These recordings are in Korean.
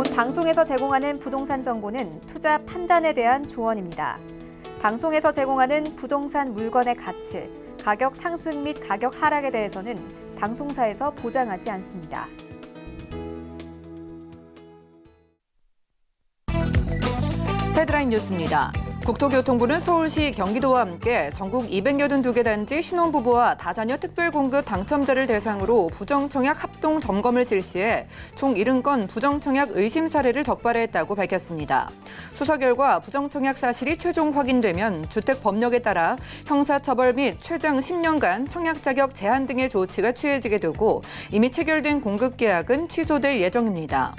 본 방송에서 제공하는 부동산 정보는 투자 판단에 대한 조언입니다. 방송에서 제공하는 부동산 물건의 가치, 가격 상승 및 가격 하락에 대해서는 방송사에서 보장하지 않습니다. 헤드라인 뉴스입니다. 국토교통부는 서울시, 경기도와 함께 전국 282개 단지 신혼부부와 다자녀 특별공급 당첨자를 대상으로 부정청약 합동 점검을 실시해 총 70건 부정청약 의심 사례를 적발했다고 밝혔습니다. 수사 결과 부정청약 사실이 최종 확인되면 주택법령에 따라 형사처벌 및 최장 10년간 청약 자격 제한 등의 조치가 취해지게 되고 이미 체결된 공급 계약은 취소될 예정입니다.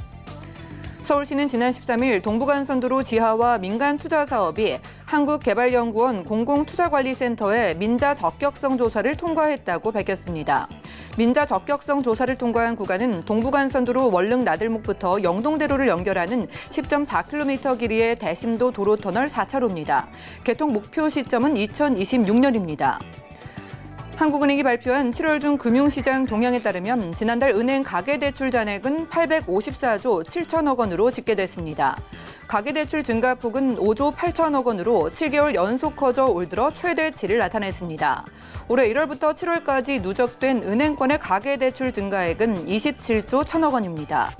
서울시는 지난 13일 동부간선도로 지하화 민간 투자 사업이 한국개발연구원 공공투자관리센터의 민자 적격성 조사를 통과했다고 밝혔습니다. 민자 적격성 조사를 통과한 구간은 동부간선도로 월릉 나들목부터 영동대로를 연결하는 10.4km 길이의 대심도 도로터널 4차로입니다. 개통 목표 시점은 2026년입니다. 한국은행이 발표한 7월 중 금융시장 동향에 따르면 지난달 은행 가계대출 잔액은 854조 7천억 원으로 집계됐습니다. 가계대출 증가폭은 5조 8천억 원으로 7개월 연속 커져 올 들어 최대치를 나타냈습니다. 올해 1월부터 7월까지 누적된 은행권의 가계대출 증가액은 27조 1천억 원입니다.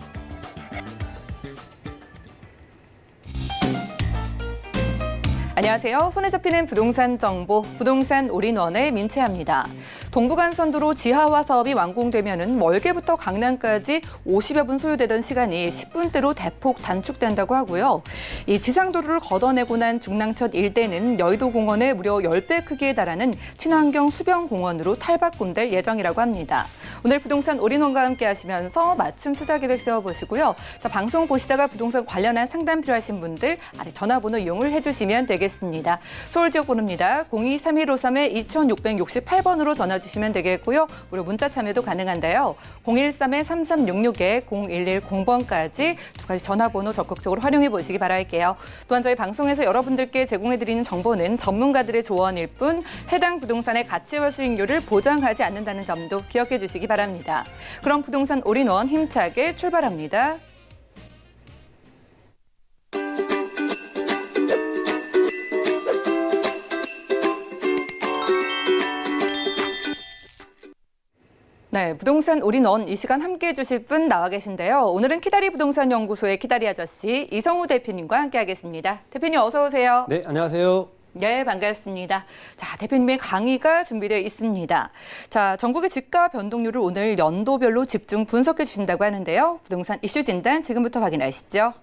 안녕하세요. 손에 잡히는 부동산 정보, 부동산 올인원의 민채합니다. 동부간선도로 지하화 사업이 완공되면은 월계부터 강남까지 50여 분 소요되던 시간이 10분대로 대폭 단축된다고 하고요. 이 지상도로를 걷어내고 난 중랑천 일대는 여의도공원의 무려 10배 크기에 달하는 친환경 수변공원으로 탈바꿈될 예정이라고 합니다. 오늘 부동산 올인원과 함께 하시면서 맞춤 투자 계획 세워보시고요. 자, 방송 보시다가 부동산 관련한 상담 필요하신 분들 아래 전화번호 이용을 해주시면 되겠습니다. 서울 지역 번호입니다. 02-3153-2668번으로 전화 주시면 되겠고요. 무료 문자 참여도 가능한데요. 013-3366-0110번까지 두 가지 전화번호 적극적으로 활용해 보시기 바랄게요. 또한 저희 방송에서 여러분들께 제공해드리는 정보는 전문가들의 조언일 뿐 해당 부동산의 가치와 수익률을 보장하지 않는다는 점도 기억해 주시기 바랍니다. 그럼 부동산 올인원 힘차게 출발합니다. 네, 부동산 올인원 이 시간 함께해 주실 분 나와 계신데요. 오늘은 키다리 부동산 연구소의 키다리 아저씨 이성우 대표님과 함께하겠습니다. 대표님 어서 오세요. 네, 안녕하세요. 네, 반갑습니다. 자, 대표님의 강의가 준비되어 있습니다. 자, 전국의 집가 변동률을 오늘 연도별로 집중 분석해 주신다고 하는데요. 부동산 이슈 진단 지금부터 확인하시죠.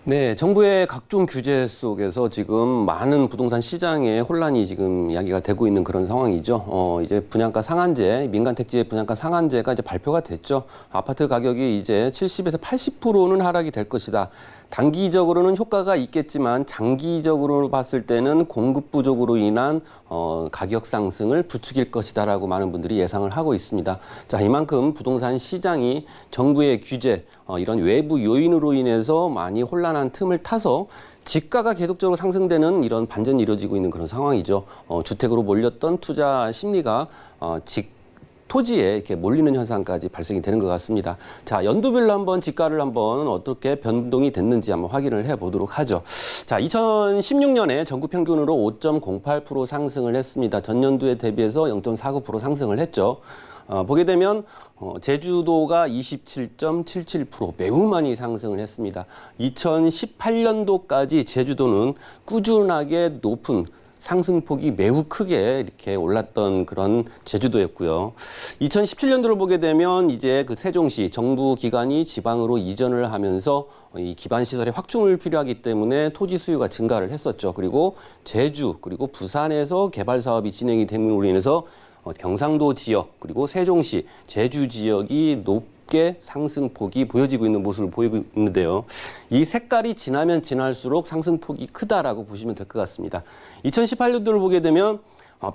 네, 정부의 각종 규제 속에서 지금 많은 부동산 시장에 혼란이 지금 이야기가 되고 있는 그런 상황이죠. 이제 분양가 상한제, 민간 택지 분양가 상한제가 이제 발표가 됐죠. 아파트 가격이 이제 70에서 80%는 하락이 될 것이다. 단기적으로는 효과가 있겠지만 장기적으로 봤을 때는 공급 부족으로 인한 가격 상승을 부추길 것이다라고 많은 분들이 예상을 하고 있습니다. 자, 이만큼 부동산 시장이 정부의 규제, 이런 외부 요인으로 인해서 많이 혼란한 틈을 타서 집가가 계속적으로 상승되는 이런 반전이 이루어지고 있는 그런 상황이죠. 주택으로 몰렸던 투자 심리가 토지에 이렇게 몰리는 현상까지 발생이 되는 것 같습니다. 자, 연도별로 한번 집가를 한번 어떻게 변동이 됐는지 한번 확인을 해보도록 하죠. 자, 2016년에 전국 평균으로 5.08% 상승을 했습니다. 전년도에 대비해서 0.49% 상승을 했죠. 보게 되면 제주도가 27.77% 매우 많이 상승을 했습니다. 2018년도까지 제주도는 꾸준하게 높은 상승폭이 매우 크게 이렇게 올랐던 그런 제주도였고요. 2017년도를 보게 되면 이제 그 세종시 정부 기관이 지방으로 이전을 하면서 이 기반 시설의 확충을 필요하기 때문에 토지 수요가 증가를 했었죠. 그리고 제주 그리고 부산에서 개발 사업이 진행이 됨으로 인해서 경상도 지역 그리고 세종시, 제주 지역이 높게 상승폭이 보여지고 있는 모습을 보이고 있는데요. 이 색깔이 지나면 지날수록 상승폭이 크다라고 보시면 될 것 같습니다. 2018년도를 보게 되면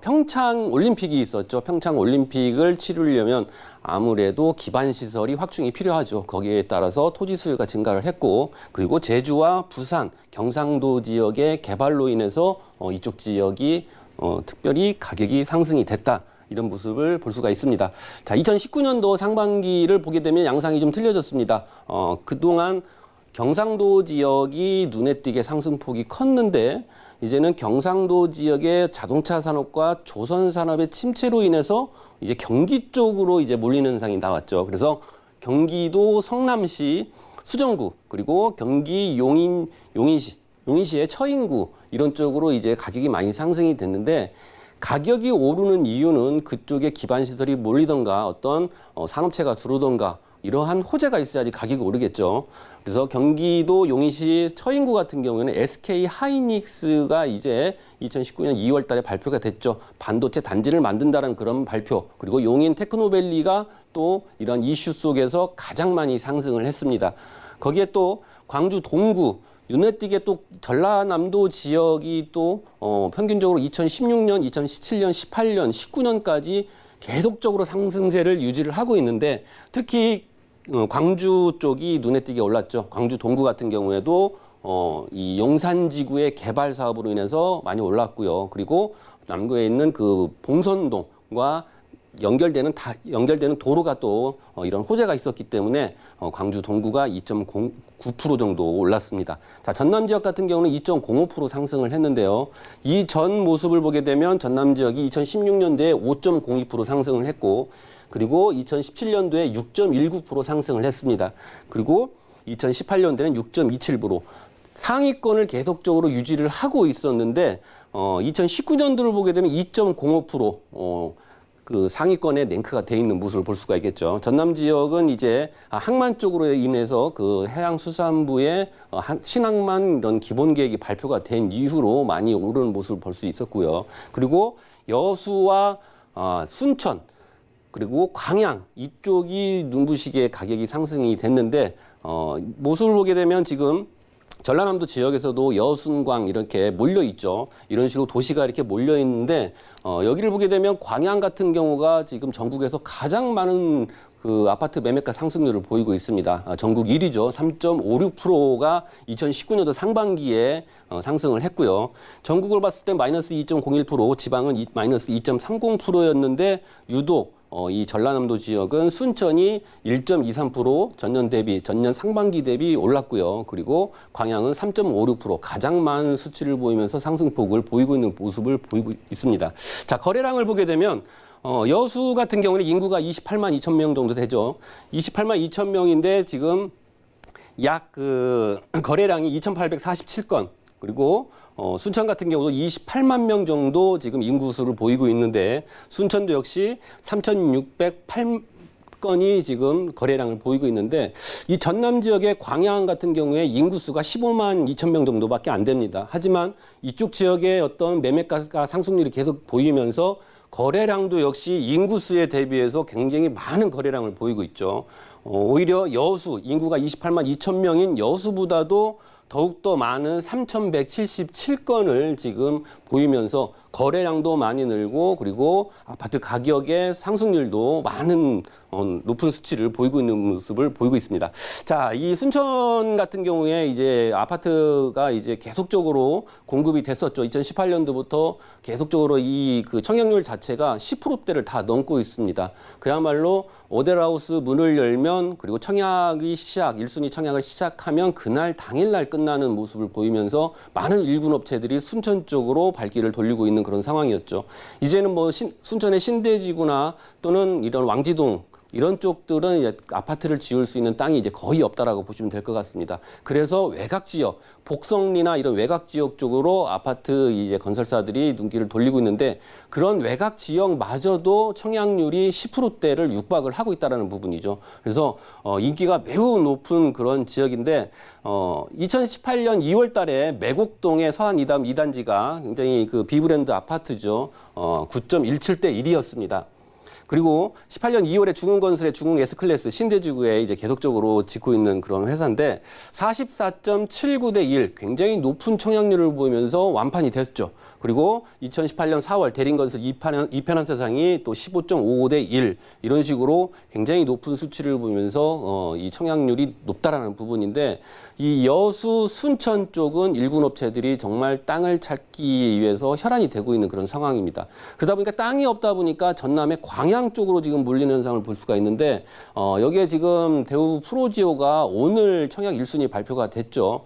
평창 올림픽이 있었죠. 평창 올림픽을 치르려면 아무래도 기반 시설이 확충이 필요하죠. 거기에 따라서 토지 수요가 증가를 했고, 그리고 제주와 부산, 경상도 지역의 개발로 인해서 이쪽 지역이 특별히 가격이 상승이 됐다. 이런 모습을 볼 수가 있습니다. 자, 2019년도 상반기를 보게 되면 양상이 좀 틀려졌습니다. 그동안 경상도 지역이 눈에 띄게 상승폭이 컸는데 이제는 경상도 지역의 자동차 산업과 조선 산업의 침체로 인해서 이제 경기 쪽으로 이제 몰리는 현상이 나왔죠. 그래서 경기도 성남시 수정구 그리고 경기 용인시의 처인구 이런 쪽으로 이제 가격이 많이 상승이 됐는데 가격이 오르는 이유는 그쪽에 기반 시설이 몰리던가 어떤 산업체가 들어오던가 이러한 호재가 있어야지 가격이 오르겠죠. 그래서 경기도 용인시 처인구 같은 경우에는 SK 하이닉스가 이제 2019년 2월 달에 발표가 됐죠. 반도체 단지를 만든다는 그런 발표. 그리고 용인 테크노밸리가 또 이런 이슈 속에서 가장 많이 상승을 했습니다. 거기에 또 광주 동구, 눈에 띄게 또 전라남도 지역이 또 평균적으로 2016년, 2017년, 18년, 19년까지 계속적으로 상승세를 유지를 하고 있는데 특히 광주 쪽이 눈에 띄게 올랐죠. 광주 동구 같은 경우에도 이 용산지구의 개발 사업으로 인해서 많이 올랐고요. 그리고 남구에 있는 그 봉선동과 연결되는 도로가 또 이런 호재가 있었기 때문에 광주 동구가 2.09% 정도 올랐습니다. 자, 전남 지역 같은 경우는 2.05% 상승을 했는데요. 이 전 모습을 보게 되면 전남 지역이 2016년도에 5.02% 상승을 했고 그리고 2017년도에 6.19% 상승을 했습니다. 그리고 2018년도에는 6.27%. 상위권을 계속적으로 유지를 하고 있었는데 2019년도를 보게 되면 2.05% 그 상위권에 랭크가 돼 있는 모습을 볼 수가 있겠죠. 전남 지역은 이제 항만 쪽으로 인해서 그 해양수산부의 신항만 이런 기본 계획이 발표가 된 이후로 많이 오르는 모습을 볼 수 있었고요. 그리고 여수와 순천 그리고 광양 이쪽이 눈부시게 가격이 상승이 됐는데 모습을 보게 되면 지금 전라남도 지역에서도 여순광 이렇게 몰려 있죠. 이런 식으로 도시가 이렇게 몰려 있는데 여기를 보게 되면 광양 같은 경우가 지금 전국에서 가장 많은 그 아파트 매매가 상승률을 보이고 있습니다. 전국 1위죠. 3.56%가 2019년도 상반기에 상승을 했고요. 전국을 봤을 때 마이너스 2.01%, 지방은 마이너스 2.30%였는데 유독 이 전라남도 지역은 순천이 1.23% 전년 상반기 대비 올랐고요. 그리고 광양은 3.56% 가장 많은 수치를 보이면서 상승폭을 보이고 있는 모습을 보이고 있습니다. 자, 거래량을 보게 되면 여수 같은 경우는 인구가 28만 2천 명 정도 되죠. 28만 2천 명인데 지금 약 그 거래량이 2,847건. 그리고 순천 같은 경우도 28만 명 정도 지금 인구수를 보이고 있는데 순천도 역시 3,608건이 지금 거래량을 보이고 있는데 이 전남 지역의 광양 같은 경우에 인구수가 15만 2천 명 정도밖에 안 됩니다. 하지만 이쪽 지역의 어떤 매매가 상승률이 계속 보이면서 거래량도 역시 인구수에 대비해서 굉장히 많은 거래량을 보이고 있죠. 오히려 여수 인구가 28만 2천 명인 여수보다도 더욱더 많은 3,177건을 지금 보이면서 거래량도 많이 늘고 그리고 아파트 가격의 상승률도 많은 높은 수치를 보이고 있는 모습을 보이고 있습니다. 자, 이 순천 같은 경우에 이제 아파트가 이제 계속적으로 공급이 됐었죠. 2018년도부터 계속적으로 이 그 청약률 자체가 10%대를 다 넘고 있습니다. 그야말로 오델하우스 문을 열면 그리고 청약이 1순위 청약을 시작하면 그날 당일날 끝나는 모습을 보이면서 많은 일군 업체들이 순천 쪽으로 발길을 돌리고 있는 그런 상황이었죠. 이제는 뭐 순천의 신대지구나 또는 이런 왕지동 이런 쪽들은 이제 아파트를 지을 수 있는 땅이 이제 거의 없다라고 보시면 될 것 같습니다. 그래서 외곽 지역, 복성리나 이런 외곽 지역 쪽으로 아파트 이제 건설사들이 눈길을 돌리고 있는데 그런 외곽 지역마저도 청약률이 10%대를 육박을 하고 있다라는 부분이죠. 그래서 인기가 매우 높은 그런 지역인데 2018년 2월 달에 매곡동의 서안 2단지가 굉장히 그 비브랜드 아파트죠. 9.17대 1이었습니다. 그리고 18년 2월에 중흥건설의 중흥 S클래스 신대지구에 이제 계속적으로 짓고 있는 그런 회사인데 44.79대 1 굉장히 높은 청약률을 보이면서 완판이 됐죠. 그리고 2018년 4월 대림건설 이편한 세상이 또 15.55대 1 이런 식으로 굉장히 높은 수치를 보이면서 이 청약률이 높다라는 부분인데 이 여수 순천 쪽은 일군 업체들이 정말 땅을 찾기 위해서 혈안이 되고 있는 그런 상황입니다. 그러다 보니까 땅이 없다 보니까 전남의 광양 쪽으로 지금 몰리는 현상을 볼 수가 있는데 여기에 지금 대우 프로지오가 오늘 청약 1순위 발표가 됐죠.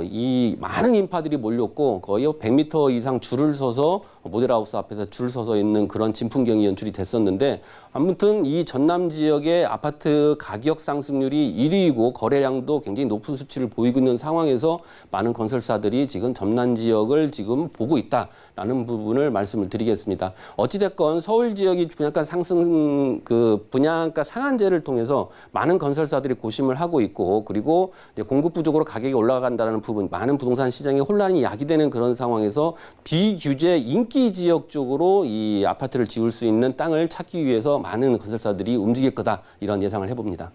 이 많은 인파들이 몰렸고 거의 100m 이상 줄을 서서 모델하우스 앞에서 줄 서서 있는 그런 진풍경이 연출이 됐었는데 아무튼 이 전남 지역의 아파트 가격 상승률이 1위이고 거래량도 굉장히 높은 수치를 보이고 있는 상황에서 많은 건설사들이 지금 전남 지역을 지금 보고 있다라는 부분을 말씀을 드리겠습니다. 어찌됐건 서울 지역이 분양가 상승 분양가 상한제를 통해서 많은 건설사들이 고심을 하고 있고 그리고 이제 공급 부족으로 가격이 올라간다는 부분 많은 부동산 시장에 혼란이 야기되는 그런 상황에서 비규제 인기 지역 쪽으로 이 아파트를 지을 수 있는 땅을 찾기 위해서 많은 건설사들이 움직일 거다 이런 예상을 해봅니다.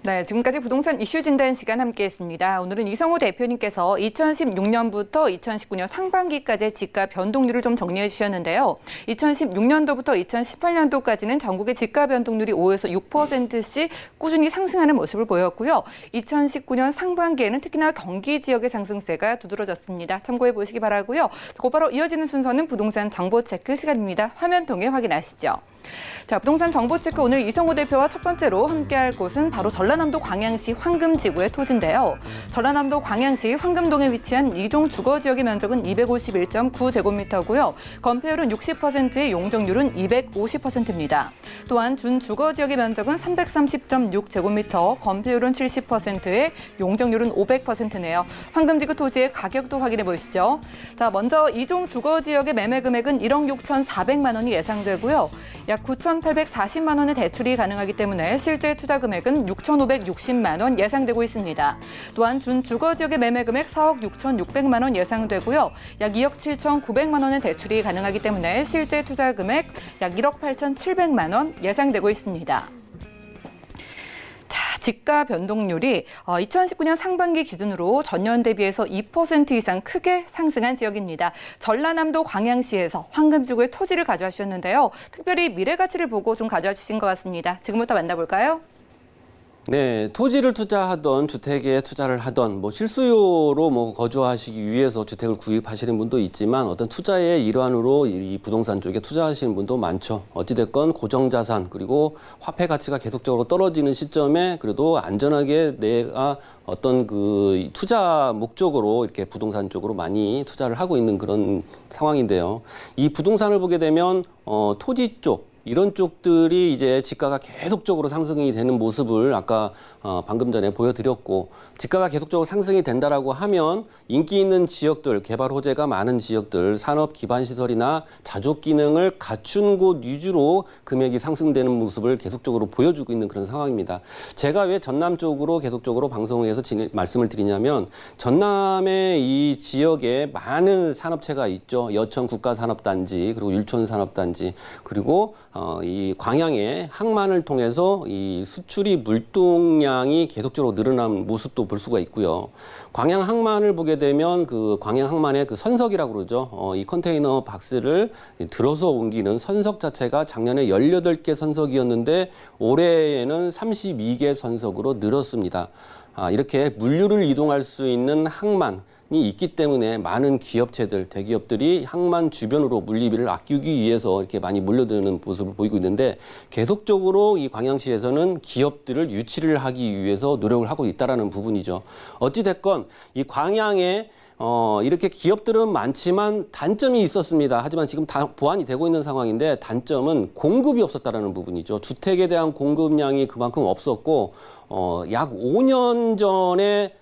네, 지금까지 부동산 이슈 진단 시간 함께했습니다. 오늘은 이성호 대표님께서 2016년부터 2019년 상반기까지의 지가 변동률을 좀 정리해 주셨는데요. 2016년도부터 2018년도까지는 전국의 지가 변동률이 5에서 6%씩 꾸준히 상승하는 모습을 보였고요. 2019년 상반기에는 특히나 경기 지역의 상승세가 두드러졌습니다. 참고해 보시기 바라고요. 곧바로 이어지는 순서는 부동산 정보 체크 시간입니다. 화면 통해 확인하시죠. 자, 부동산 정보 체크 오늘 이성호 대표와 첫 번째로 함께할 곳은 바로 전라남도 광양시 황금지구의 토지인데요. 전라남도 광양시 황금동에 위치한 이종 주거지역의 면적은 251.9제곱미터고요. 건폐율은 60%의 용적률은 250%입니다. 또한 준주거지역의 면적은 330.6제곱미터, 건폐율은 70%의 용적률은 500%네요. 황금지구 토지의 가격도 확인해 보시죠. 자, 먼저 이종 주거지역의 매매 금액은 1억 6,400만 원이 예상되고요. 약 9,840만 원의 대출이 가능하기 때문에 실제 투자 금액은 6,560만 원 예상되고 있습니다. 또한 준주거지역의 매매 금액 4억 6,600만 원 예상되고요. 약 2억 7,900만 원의 대출이 가능하기 때문에 실제 투자 금액 약 1억 8,700만 원 예상되고 있습니다. 지가 변동률이 2019년 상반기 기준으로 전년 대비해서 2% 이상 크게 상승한 지역입니다. 전라남도 광양시에서 황금지구의 토지를 가져와 주셨는데요. 특별히 미래 가치를 보고 좀 가져와 주신 것 같습니다. 지금부터 만나볼까요? 네, 토지를 투자하던 주택에 투자를 하던 실수요로 거주하시기 위해서 주택을 구입하시는 분도 있지만 어떤 투자의 일환으로 이 부동산 쪽에 투자하시는 분도 많죠. 어찌됐건 고정자산 그리고 화폐 가치가 계속적으로 떨어지는 시점에 그래도 안전하게 내가 어떤 그 투자 목적으로 이렇게 부동산 쪽으로 많이 투자를 하고 있는 그런 상황인데요. 이 부동산을 보게 되면 토지 쪽 이런 쪽들이 이제 지가가 계속적으로 상승이 되는 모습을 아까 방금 전에 보여드렸고 지가가 계속적으로 상승이 된다라고 하면 인기 있는 지역들, 개발 호재가 많은 지역들, 산업 기반 시설이나 자족 기능을 갖춘 곳 위주로 금액이 상승되는 모습을 계속적으로 보여주고 있는 그런 상황입니다. 제가 왜 전남 쪽으로 계속적으로 방송에서 말씀을 드리냐면 전남의 이 지역에 많은 산업체가 있죠. 여천 국가산업단지 그리고 율촌 산업단지 그리고 이 광양의 항만을 통해서 이 수출이 물동량이 계속적으로 늘어난 모습도 볼 수가 있고요. 광양 항만을 보게 되면 그 광양 항만의 그 선석이라고 그러죠. 이 컨테이너 박스를 들어서 옮기는 선석 자체가 작년에 18개 선석이었는데 올해에는 32개 선석으로 늘었습니다. 이렇게 물류를 이동할 수 있는 항만 이 있기 때문에 많은 기업체들, 대기업들이 항만 주변으로 물리비를 아끼기 위해서 이렇게 많이 몰려드는 모습을 보이고 있는데 계속적으로 이 광양시에서는 기업들을 유치를 하기 위해서 노력을 하고 있다는 부분이죠. 어찌됐건 이 광양에 이렇게 기업들은 많지만 단점이 있었습니다. 하지만 지금 다 보완이 되고 있는 상황인데 단점은 공급이 없었다는 부분이죠. 주택에 대한 공급량이 그만큼 없었고 약 5년 전에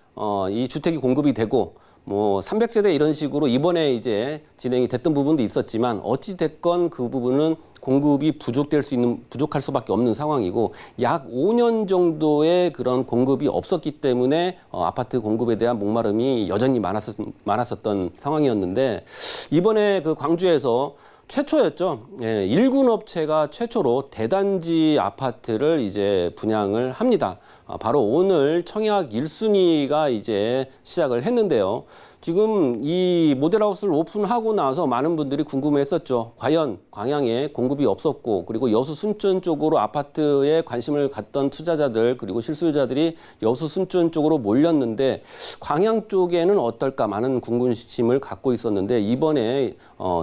이 주택이 공급이 되고 300세대 이런 식으로 이번에 이제 진행이 됐던 부분도 있었지만 어찌 됐건 그 부분은 공급이 부족할 수밖에 없는 상황이고 약 5년 정도의 그런 공급이 없었기 때문에 아파트 공급에 대한 목마름이 여전히 많았었던 상황이었는데 이번에 그 광주에서 최초였죠. 예, 일군 업체가 최초로 대단지 아파트를 이제 분양을 합니다. 바로 오늘 청약 1순위가 이제 시작을 했는데요. 지금 이 모델하우스를 오픈하고 나서 많은 분들이 궁금해했었죠. 과연 광양에 공급이 없었고 그리고 여수 순천 쪽으로 아파트에 관심을 갖던 투자자들 그리고 실수요자들이 여수 순천 쪽으로 몰렸는데 광양 쪽에는 어떨까 많은 궁금심을 갖고 있었는데 이번에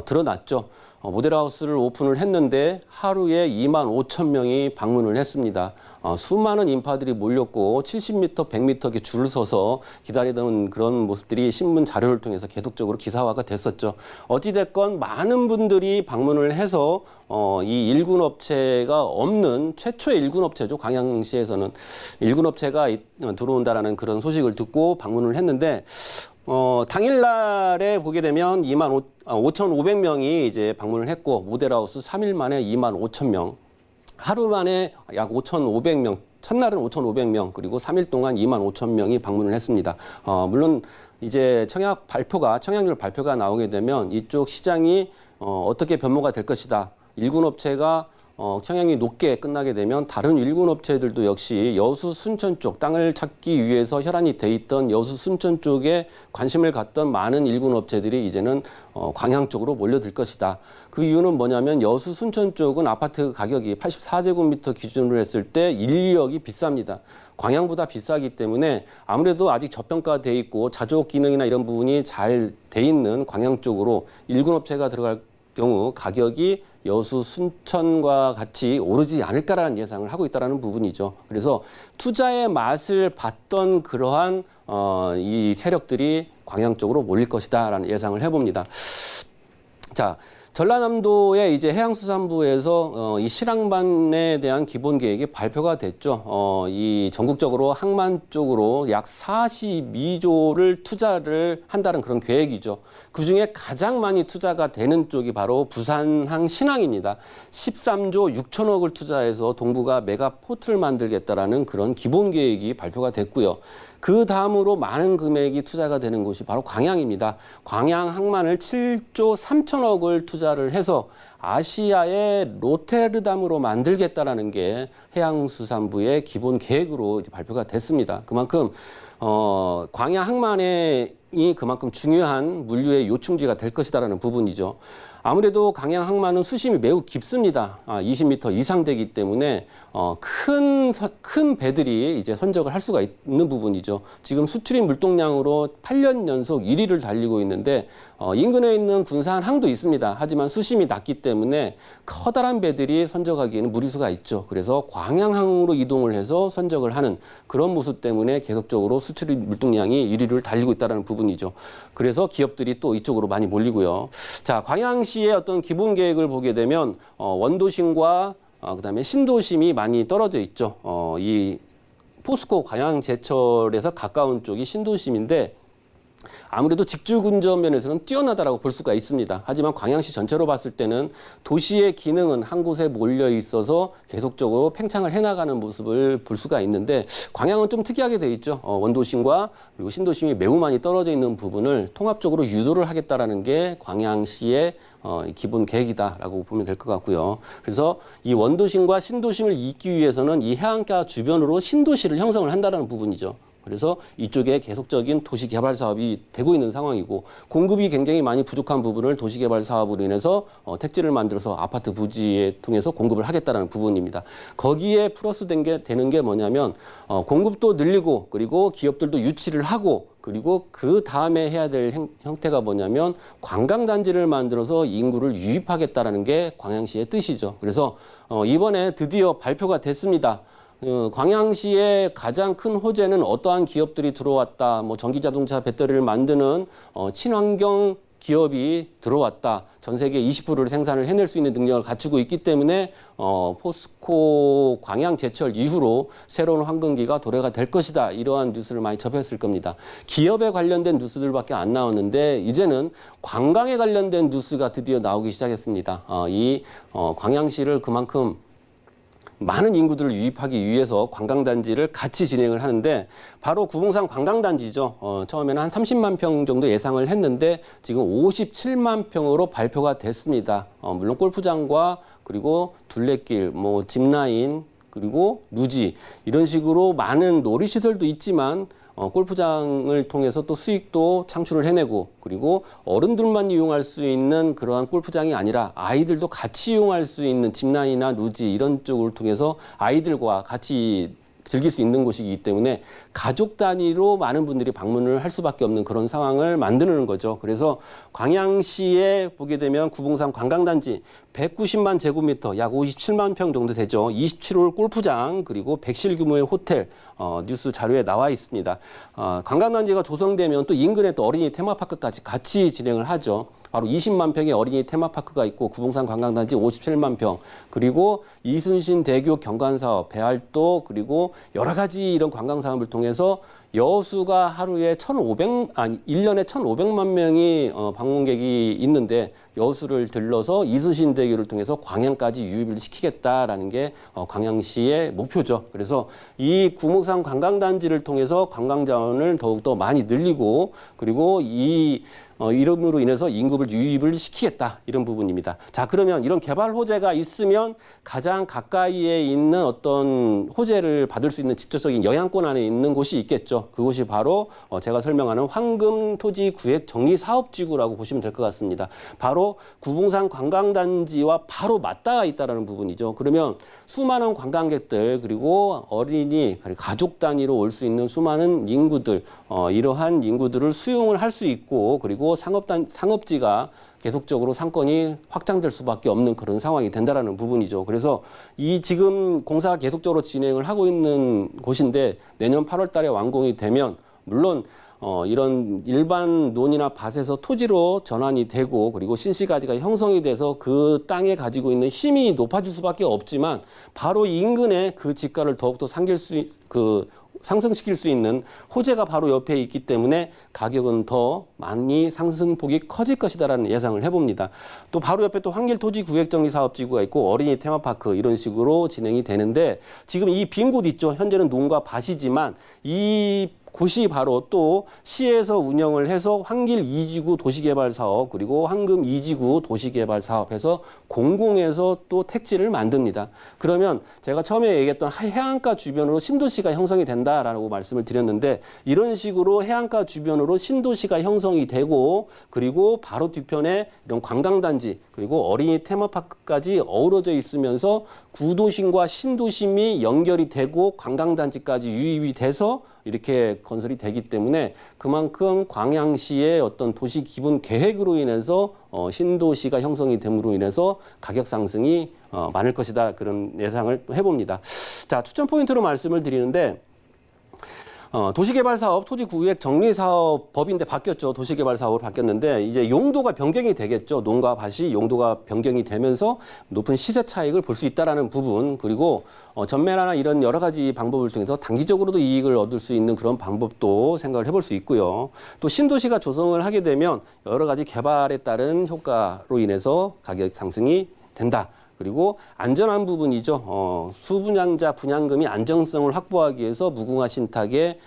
드러났죠. 모델하우스를 오픈을 했는데 하루에 2만 5천 명이 방문을 했습니다. 수많은 인파들이 몰렸고 70m, 100m 이렇게 줄을 서서 기다리던 그런 모습들이 신문 자료를 통해서 계속적으로 기사화가 됐었죠. 어찌됐건 많은 분들이 방문을 해서 이 일군 업체가 없는 최초의 일군 업체죠. 광양시에서는 일군 업체가 들어온다라는 그런 소식을 듣고 방문을 했는데 당일날에 보게 되면 5,500명이 이제 방문을 했고, 모델하우스 3일 만에 25,000명, 하루 만에 약 5,500명, 첫날은 5,500명, 그리고 3일 동안 25,000명이 방문을 했습니다. 물론 이제 청약률 발표가 나오게 되면 이쪽 시장이 어떻게 변모가 될 것이다. 일군 업체가 청약이 높게 끝나게 되면 다른 일군 업체들도 역시 여수 순천 쪽 땅을 찾기 위해서 혈안이 돼 있던 여수 순천 쪽에 관심을 갖던 많은 일군 업체들이 이제는 광양 쪽으로 몰려들 것이다. 그 이유는 뭐냐면 여수 순천 쪽은 아파트 가격이 84제곱미터 기준으로 했을 때 인력이 비쌉니다. 광양보다 비싸기 때문에 아무래도 아직 저평가돼 있고 자족 기능이나 이런 부분이 잘 돼 있는 광양 쪽으로 일군 업체가 들어갈 경우 가격이 여수 순천과 같이 오르지 않을까라는 예상을 하고 있다는 부분이죠. 그래서 투자의 맛을 봤던 그러한 이 세력들이 광양 쪽으로 몰릴 것이다라는 예상을 해봅니다. 자, 전라남도의 이제 해양수산부에서 이 실항반에 대한 기본 계획이 발표가 됐죠. 이 전국적으로 항만 쪽으로 약 42조를 투자를 한다는 그런 계획이죠. 그 중에 가장 많이 투자가 되는 쪽이 바로 부산항 신항입니다. 13조 6천억을 투자해서 동부가 메가포트를 만들겠다라는 그런 기본 계획이 발표가 됐고요. 그 다음으로 많은 금액이 투자가 되는 곳이 바로 광양입니다. 광양 항만을 7조 3천억을 투자를 해서 아시아의 로테르담으로 만들겠다라는 게 해양수산부의 기본 계획으로 이제 발표가 됐습니다. 그만큼 광양 항만이 그만큼 중요한 물류의 요충지가 될 것이다라는 부분이죠. 아무래도 광양 항만은 수심이 매우 깊습니다. 20m 이상 되기 때문에 큰 배들이 이제 선적을 할 수가 있는 부분이죠. 지금 수출입 물동량으로 8년 연속 1위를 달리고 있는데 인근에 있는 군산항도 있습니다. 하지만 수심이 낮기 때문에 커다란 배들이 선적하기에는 무리수가 있죠. 그래서 광양항으로 이동을 해서 선적을 하는 그런 모습 때문에 계속적으로 수출입 물동량이 1위를 달리고 있다는 부분이죠. 그래서 기업들이 또 이쪽으로 많이 몰리고요. 자, 광양시의 어떤 기본 계획을 보게 되면 원도심과 그다음에 신도심이 많이 떨어져 있죠. 이 포스코 광양제철에서 가까운 쪽이 신도심인데 아무래도 직주군전 면에서는 뛰어나다라고 볼 수가 있습니다. 하지만 광양시 전체로 봤을 때는 도시의 기능은 한 곳에 몰려 있어서 계속적으로 팽창을 해나가는 모습을 볼 수가 있는데 광양은 좀 특이하게 돼 있죠. 원도심과 그리고 신도심이 매우 많이 떨어져 있는 부분을 통합적으로 유도를 하겠다라는 게 광양시의 기본 계획이다라고 보면 될 것 같고요. 그래서 이 원도심과 신도심을 잇기 위해서는 이 해안가 주변으로 신도시를 형성을 한다는 부분이죠. 그래서 이쪽에 계속적인 도시개발 사업이 되고 있는 상황이고 공급이 굉장히 많이 부족한 부분을 도시개발 사업으로 인해서 택지를 만들어서 아파트 부지에 통해서 공급을 하겠다는 부분입니다. 거기에 플러스 되는 게 뭐냐면 공급도 늘리고 그리고 기업들도 유치를 하고 그리고 그 다음에 해야 될 형태가 뭐냐면 관광단지를 만들어서 인구를 유입하겠다는 게 광양시의 뜻이죠. 그래서 이번에 드디어 발표가 됐습니다. 광양시의 가장 큰 호재는 어떠한 기업들이 들어왔다. 뭐 전기자동차 배터리를 만드는 친환경 기업이 들어왔다. 전 세계 20%를 생산을 해낼 수 있는 능력을 갖추고 있기 때문에 포스코 광양제철 이후로 새로운 황금기가 도래가 될 것이다. 이러한 뉴스를 많이 접했을 겁니다. 기업에 관련된 뉴스들밖에 안 나왔는데 이제는 관광에 관련된 뉴스가 드디어 나오기 시작했습니다. 이 광양시를 그만큼 많은 인구들을 유입하기 위해서 관광단지를 같이 진행을 하는데 바로 구봉산 관광단지죠. 처음에는 한 30만 평 정도 예상을 했는데 지금 57만 평으로 발표가 됐습니다. 물론 골프장과 그리고 둘레길, 뭐 짚라인, 그리고 누지 이런 식으로 많은 놀이시설도 있지만 골프장을 통해서 또 수익도 창출을 해내고 그리고 어른들만 이용할 수 있는 그러한 골프장이 아니라 아이들도 같이 이용할 수 있는 짚라인이나 누지 이런 쪽을 통해서 아이들과 같이 즐길 수 있는 곳이기 때문에 가족 단위로 많은 분들이 방문을 할 수밖에 없는 그런 상황을 만드는 거죠. 그래서 광양시에 보게 되면 구봉산 관광단지 190만 제곱미터, 약 57만 평 정도 되죠. 27홀 골프장, 그리고 100실 규모의 호텔, 뉴스 자료에 나와 있습니다. 관광단지가 조성되면 또 인근에 또 어린이 테마파크까지 같이 진행을 하죠. 바로 20만 평의 어린이 테마파크가 있고 구봉산 관광단지 57만 평, 그리고 이순신 대교 경관사업, 배알도 그리고 여러 가지 이런 관광 사업을 통해서 여수가 하루에 1년에 1,500만 명이 방문객이 있는데 여수를 들러서 이순신 대교를 통해서 광양까지 유입을 시키겠다라는 게 광양시의 목표죠. 그래서 이 구봉산 관광단지를 통해서 관광 자원을 더욱더 많이 늘리고 그리고 이름으로 인해서 인구를 유입을 시키겠다 이런 부분입니다. 자, 그러면 이런 개발 호재가 있으면 가장 가까이에 있는 어떤 호재를 받을 수 있는 직접적인 영향권 안에 있는 곳이 있겠죠. 그곳이 바로 제가 설명하는 황금토지구획정리사업지구라고 보시면 될 것 같습니다. 바로 구봉산 관광단지와 바로 맞닿아 있다는 부분이죠. 그러면 수많은 관광객들 그리고 어린이 그리고 가족 단위로 올 수 있는 수많은 인구들 이러한 인구들을 수용을 할 수 있고 그리고 상업지가 계속적으로 상권이 확장될 수밖에 없는 그런 상황이 된다라는 부분이죠. 그래서 이 지금 공사가 계속적으로 진행을 하고 있는 곳인데 내년 8월 달에 완공이 되면 물론 이런 일반 논이나 밭에서 토지로 전환이 되고 그리고 신시가지가 형성이 돼서 그 땅에 가지고 있는 힘이 높아질 수밖에 없지만 바로 인근에 그 지가를 더욱더 상승시킬 수 있는 호재가 바로 옆에 있기 때문에 가격은 더 많이 상승폭이 커질 것이다라는 예상을 해봅니다. 또 바로 옆에 또 황길토지구획정리사업지구가 있고 어린이 테마파크 이런 식으로 진행이 되는데 지금 이 빈 곳 있죠. 현재는 논과 밭이지만 이 곳이 바로 또 시에서 운영을 해서 황길 2지구 도시개발 사업 그리고 황금 2지구 도시개발 사업해서 공공에서 또 택지를 만듭니다. 그러면 제가 처음에 얘기했던 해안가 주변으로 신도시가 형성이 된다라고 말씀을 드렸는데 이런 식으로 해안가 주변으로 신도시가 형성이 되고 그리고 바로 뒤편에 이런 관광단지 그리고 어린이 테마파크까지 어우러져 있으면서 구도심과 신도심이 연결이 되고 관광단지까지 유입이 돼서 이렇게 건설이 되기 때문에 그만큼 광양시의 어떤 도시 기본 계획으로 인해서 신도시가 형성이 됨으로 인해서 가격 상승이 많을 것이다 그런 예상을 해봅니다. 자, 추천 포인트로 말씀을 드리는데 도시개발사업, 토지구획정리사업 법인데 바뀌었죠. 도시개발사업으로 바뀌었는데 이제 용도가 변경이 되겠죠. 논과 밭이 용도가 변경이 되면서 높은 시세 차익을 볼 수 있다라는 부분 그리고 전매나 이런 여러 가지 방법을 통해서 단기적으로도 이익을 얻을 수 있는 그런 방법도 생각을 해볼 수 있고요. 또 신도시가 조성을 하게 되면 여러 가지 개발에 따른 효과로 인해서 가격 상승이 된다. 그리고 안전한 부분이죠. 수분양자 분양금이 안정성을 확보하기 위해서 무궁화 신탁에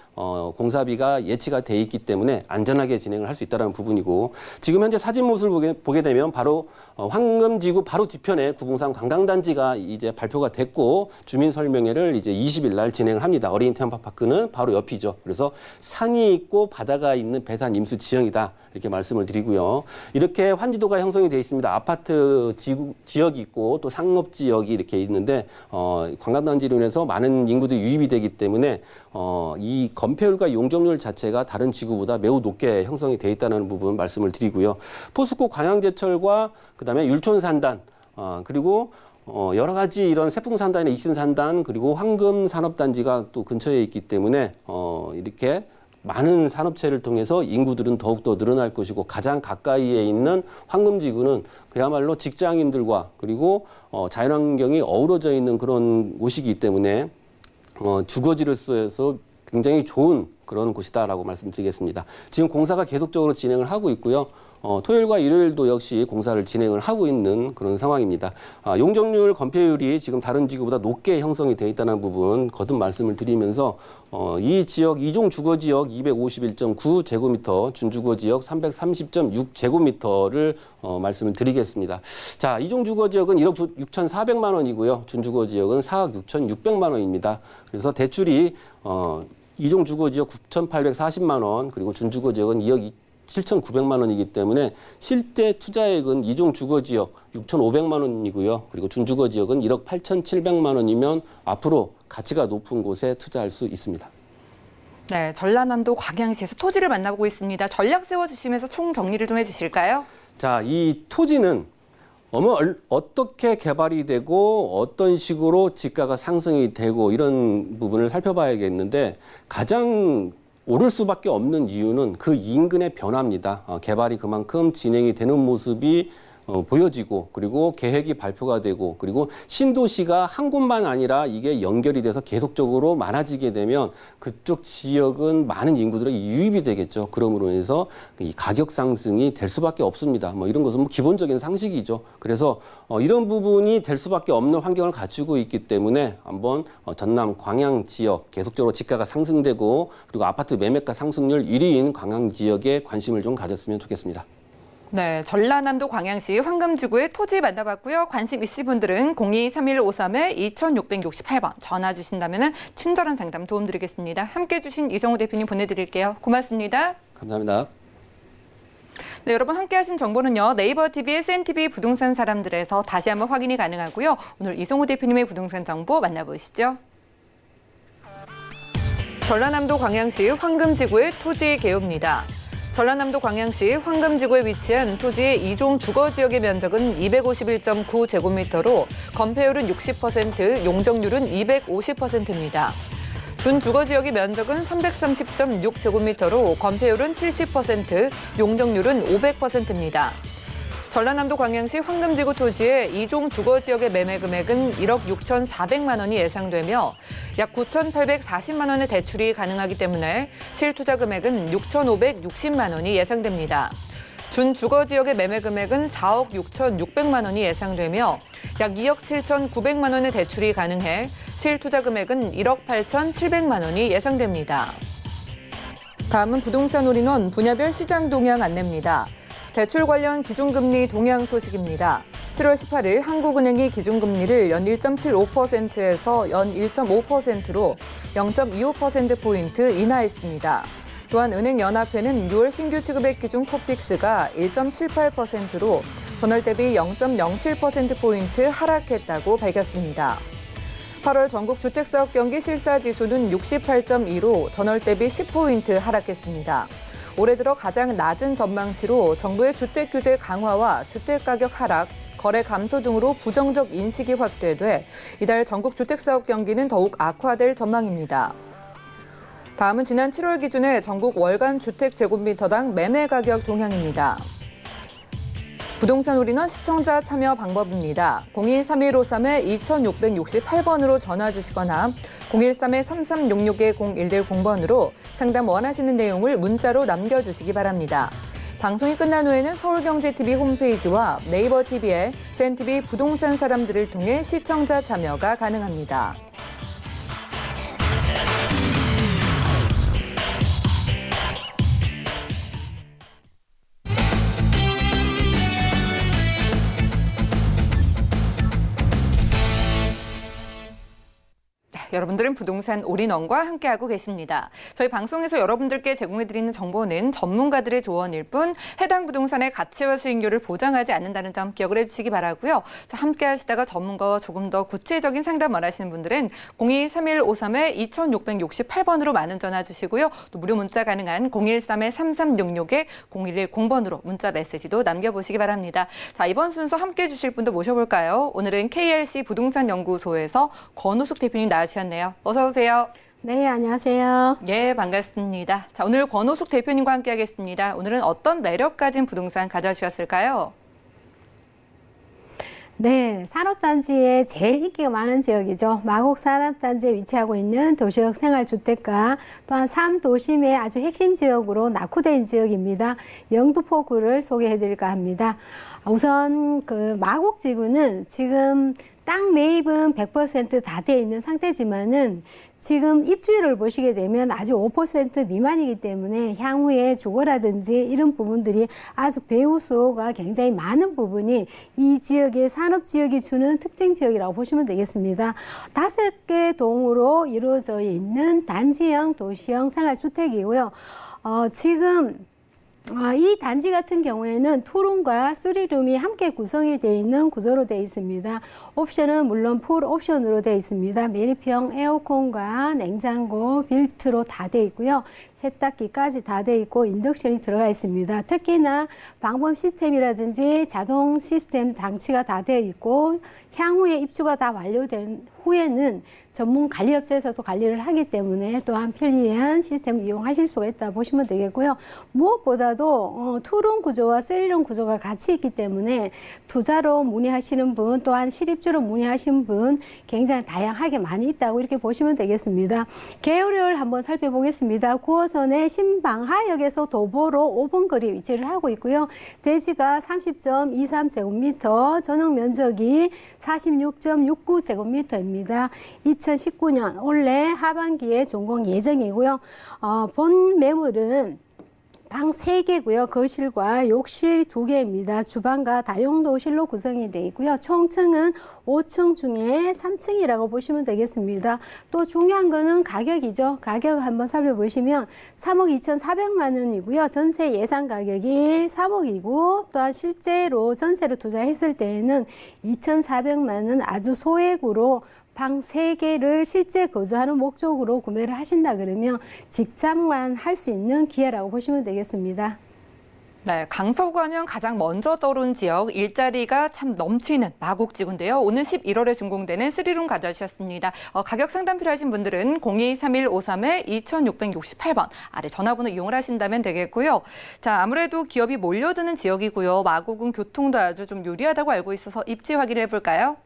공사비가 예치가 돼 있기 때문에 안전하게 진행을 할 수 있다는 부분이고 지금 현재 사진 모습을 보게 되면 바로 황금지구 바로 뒤편에 구봉산 관광단지가 이제 발표가 됐고 주민 설명회를 이제 20일 날 진행을 합니다. 어린이 테마파크는 바로 옆이죠. 그래서 산이 있고 바다가 있는 배산 임수 지형이다 이렇게 말씀을 드리고요. 이렇게 환지도가 형성이 되어 있습니다. 아파트 지역이 있고 또 상업 지역이 이렇게 있는데 관광단지로 인해서 많은 인구들이 유입이 되기 때문에 이 건폐율과 용적률 자체가 다른 지구보다 매우 높게 형성이 되어 있다는 부분 말씀을 드리고요. 포스코 광양제철과 그다음에 율촌산단 그리고 여러 가지 이런 세풍산단이나 익신산단 그리고 황금산업단지가 또 근처에 있기 때문에 이렇게 많은 산업체를 통해서 인구들은 더욱더 늘어날 것이고 가장 가까이에 있는 황금지구는 그야말로 직장인들과 그리고 자연환경이 어우러져 있는 그런 곳이기 때문에 주거지로서에서 굉장히 좋은 그런 곳이다라고 말씀드리겠습니다. 지금 공사가 계속적으로 진행을 하고 있고요. 토요일과 일요일도 역시 공사를 진행을 하고 있는 그런 상황입니다. 용적률 건폐율이 지금 다른 지구보다 높게 형성이 되어 있다는 부분 거듭 말씀을 드리면서 이 지역 이종 주거 지역 251.9제곱미터, 준주거 지역 330.6제곱미터를 말씀을 드리겠습니다. 자, 이종 주거 지역은 1억 6,400만 원이고요. 준주거 지역은 4억 6,600만 원입니다. 그래서 대출이 이종 주거 지역 9,840만 원, 그리고 준주거 지역은 2억 7,900만 원이기 때문에 실제 투자액은 이종 주거 지역 6,500만 원이고요. 그리고 준주거 지역은 1억 8,700만 원이면 앞으로 가치가 높은 곳에 투자할 수 있습니다. 네, 전라남도 광양시에서 토지를 만나보고 있습니다. 전략 세워주시면서 총 정리를 좀 해주실까요? 자, 이 토지는 어떻게 개발이 되고 어떤 식으로 지가가 상승이 되고 이런 부분을 살펴봐야겠는데 가장 오를 수밖에 없는 이유는 그 인근의 변화입니다. 개발이 그만큼 진행이 되는 모습이 보여지고 그리고 계획이 발표가 되고 그리고 신도시가 한 곳만 아니라 이게 연결이 돼서 계속적으로 많아지게 되면 그쪽 지역은 많은 인구들에게 유입이 되겠죠. 그러므로 해서 이 가격 상승이 될 수밖에 없습니다. 이런 것은 기본적인 상식이죠. 그래서 이런 부분이 될 수밖에 없는 환경을 갖추고 있기 때문에 한번 전남 광양 지역 계속적으로 지가가 상승되고 그리고 아파트 매매가 상승률 1위인 광양 지역에 관심을 좀 가졌으면 좋겠습니다. 네, 전라남도 광양시 황금지구의 토지 만나봤고요. 관심 있으신 분들은 023153-2668번 전화 주신다면 친절한 상담 도움드리겠습니다. 함께해 주신 이성우 대표님 보내드릴게요. 고맙습니다. 감사합니다. 네, 여러분 함께하신 정보는요. 네이버 TV의 센TV 부동산 사람들에서 다시 한번 확인이 가능하고요. 오늘 이성우 대표님의 부동산 정보 만나보시죠. 전라남도 광양시 황금지구의 토지 개요입니다. 전라남도 광양시 황금지구에 위치한 토지의 이종 주거지역의 면적은 251.9제곱미터로 건폐율은 60%, 용적률은 250%입니다. 준주거지역의 면적은 330.6제곱미터로 건폐율은 70%, 용적률은 500%입니다. 전라남도 광양시 황금지구 토지의 이종 주거지역의 매매 금액은 1억 6,400만 원이 예상되며 약 9,840만 원의 대출이 가능하기 때문에 실투자 금액은 6,560만 원이 예상됩니다. 준주거지역의 매매 금액은 4억 6,600만 원이 예상되며 약 2억 7,900만 원의 대출이 가능해 실투자 금액은 1억 8,700만 원이 예상됩니다. 다음은 부동산 올인원 분야별 시장 동향 안내입니다. 대출 관련 기준금리 동향 소식입니다. 7월 18일 한국은행이 기준금리를 연 1.75%에서 연 1.5%로 0.25%포인트 인하했습니다. 또한 은행연합회는 6월 신규 취급액 기준 코픽스가 1.78%로 전월 대비 0.07%포인트 하락했다고 밝혔습니다. 8월 전국 주택사업 경기 실사지수는 68.2로 전월 대비 10포인트 하락했습니다. 올해 들어 가장 낮은 전망치로 정부의 주택 규제 강화와 주택가격 하락, 거래 감소 등으로 부정적 인식이 확대돼 이달 전국 주택사업 경기는 더욱 악화될 전망입니다. 다음은 지난 7월 기준의 전국 월간 주택 제곱미터당 매매 가격 동향입니다. 부동산 올인원 시청자 참여 방법입니다. 023153-2668번으로 전화 주시거나 013-3366-0110번으로 상담 원하시는 내용을 문자로 남겨주시기 바랍니다. 방송이 끝난 후에는 서울경제TV 홈페이지와 네이버 TV에 센TV 부동산 사람들을 통해 시청자 참여가 가능합니다. 여러분들은 부동산 올인원과 함께하고 계십니다. 저희 방송에서 여러분들께 제공해드리는 정보는 전문가들의 조언일 뿐 해당 부동산의 가치와 수익률을 보장하지 않는다는 점 기억을 해주시기 바라고요. 자, 함께하시다가 전문가와 조금 더 구체적인 상담 원하시는 분들은 023153-2668번으로 많은 전화 주시고요. 또 무료 문자 가능한 013-3366-0110번으로 문자 메시지도 남겨보시기 바랍니다. 자, 이번 순서 함께해 주실 분도 모셔볼까요? 오늘은 KRC 부동산 연구소에서 권우숙 대표님 나와주셨네요. 어서 오세요. 네, 안녕하세요. 예, 반갑습니다. 자, 오늘 권우숙 대표님과 함께하겠습니다. 오늘은 어떤 매력 가진 부동산 가져주셨을까요? 네, 산업단지에 제일 인기가 많은 지역이죠. 마곡 산업단지에 위치하고 있는 도시역 생활주택가, 또한 3도심의 아주 핵심 지역으로 낙후된 지역입니다. 영등포구를 소개해드릴까 합니다. 우선 그 마곡 지구는 지금 땅 매입은 100% 다 돼 있는 상태지만은 지금 입주율을 보시게 되면 아주 5% 미만이기 때문에 향후에 주거라든지 이런 부분들이 아주 배후 수요가 굉장히 많은 부분이 이 지역의 산업지역이 주는 특징 지역이라고 보시면 되겠습니다. 5개 동으로 이루어져 있는 단지형 도시형 생활주택이고요. 지금 이 단지 같은 경우에는 투룸과 쓰리룸이 함께 구성이 되어 있는 구조로 되어 있습니다. 옵션은 물론 풀 옵션으로 되어 있습니다. 매립형 에어컨과 냉장고, 빌트로 다 되어 있고요. 세탁기까지 다 되어 있고 인덕션이 들어가 있습니다. 특히나 방범 시스템이라든지 자동 시스템 장치가 다 되어 있고 향후에 입주가 다 완료된 후에는 전문 관리업체에서도 관리를 하기 때문에 또한 편리한 시스템을 이용하실 수가 있다 보시면 되겠고요. 무엇보다도 투룸 구조와 쓰리룸 구조가 같이 있기 때문에 투자로 문의하시는 분 또한 실입주로 문의하신 분 굉장히 다양하게 많이 있다고 이렇게 보시면 되겠습니다. 개요를 한번 살펴보겠습니다. 9호선의 신방하역에서 도보로 5분 거리에 위치를 하고 있고요. 대지가 30.23제곱미터, 전용 면적이 46.69제곱미터입니다. 2019년 올해 하반기에 준공 예정이고요. 본 매물은 방 3개고요. 거실과 욕실 2개입니다. 주방과 다용도실로 구성이 되어 있고요. 총층은 5층 중에 3층이라고 보시면 되겠습니다. 또 중요한 거는 가격이죠. 가격을 한번 살펴보시면 3억 2,400만 원이고요. 전세 예상 가격이 3억이고 또한 실제로 전세로 투자했을 때에는 2,400만 원 아주 소액으로 방 3개를 실제 거주하는 목적으로 구매를 하신다 그러면 집착만 할 수 있는 기회라고 보시면 되겠습니다. 네, 강서구 하면 가장 먼저 떠오른 지역, 일자리가 참 넘치는 마곡지구인데요. 오늘 11월에 준공되는 3룸 가져주셨습니다. 가격 상담 필요하신 분들은 023153-2668번 아래 전화번호 이용을 하신다면 되겠고요. 자, 아무래도 기업이 몰려드는 지역이고요. 마곡은 교통도 아주 좀 유리하다고 알고 있어서 입지 확인을 해볼까요?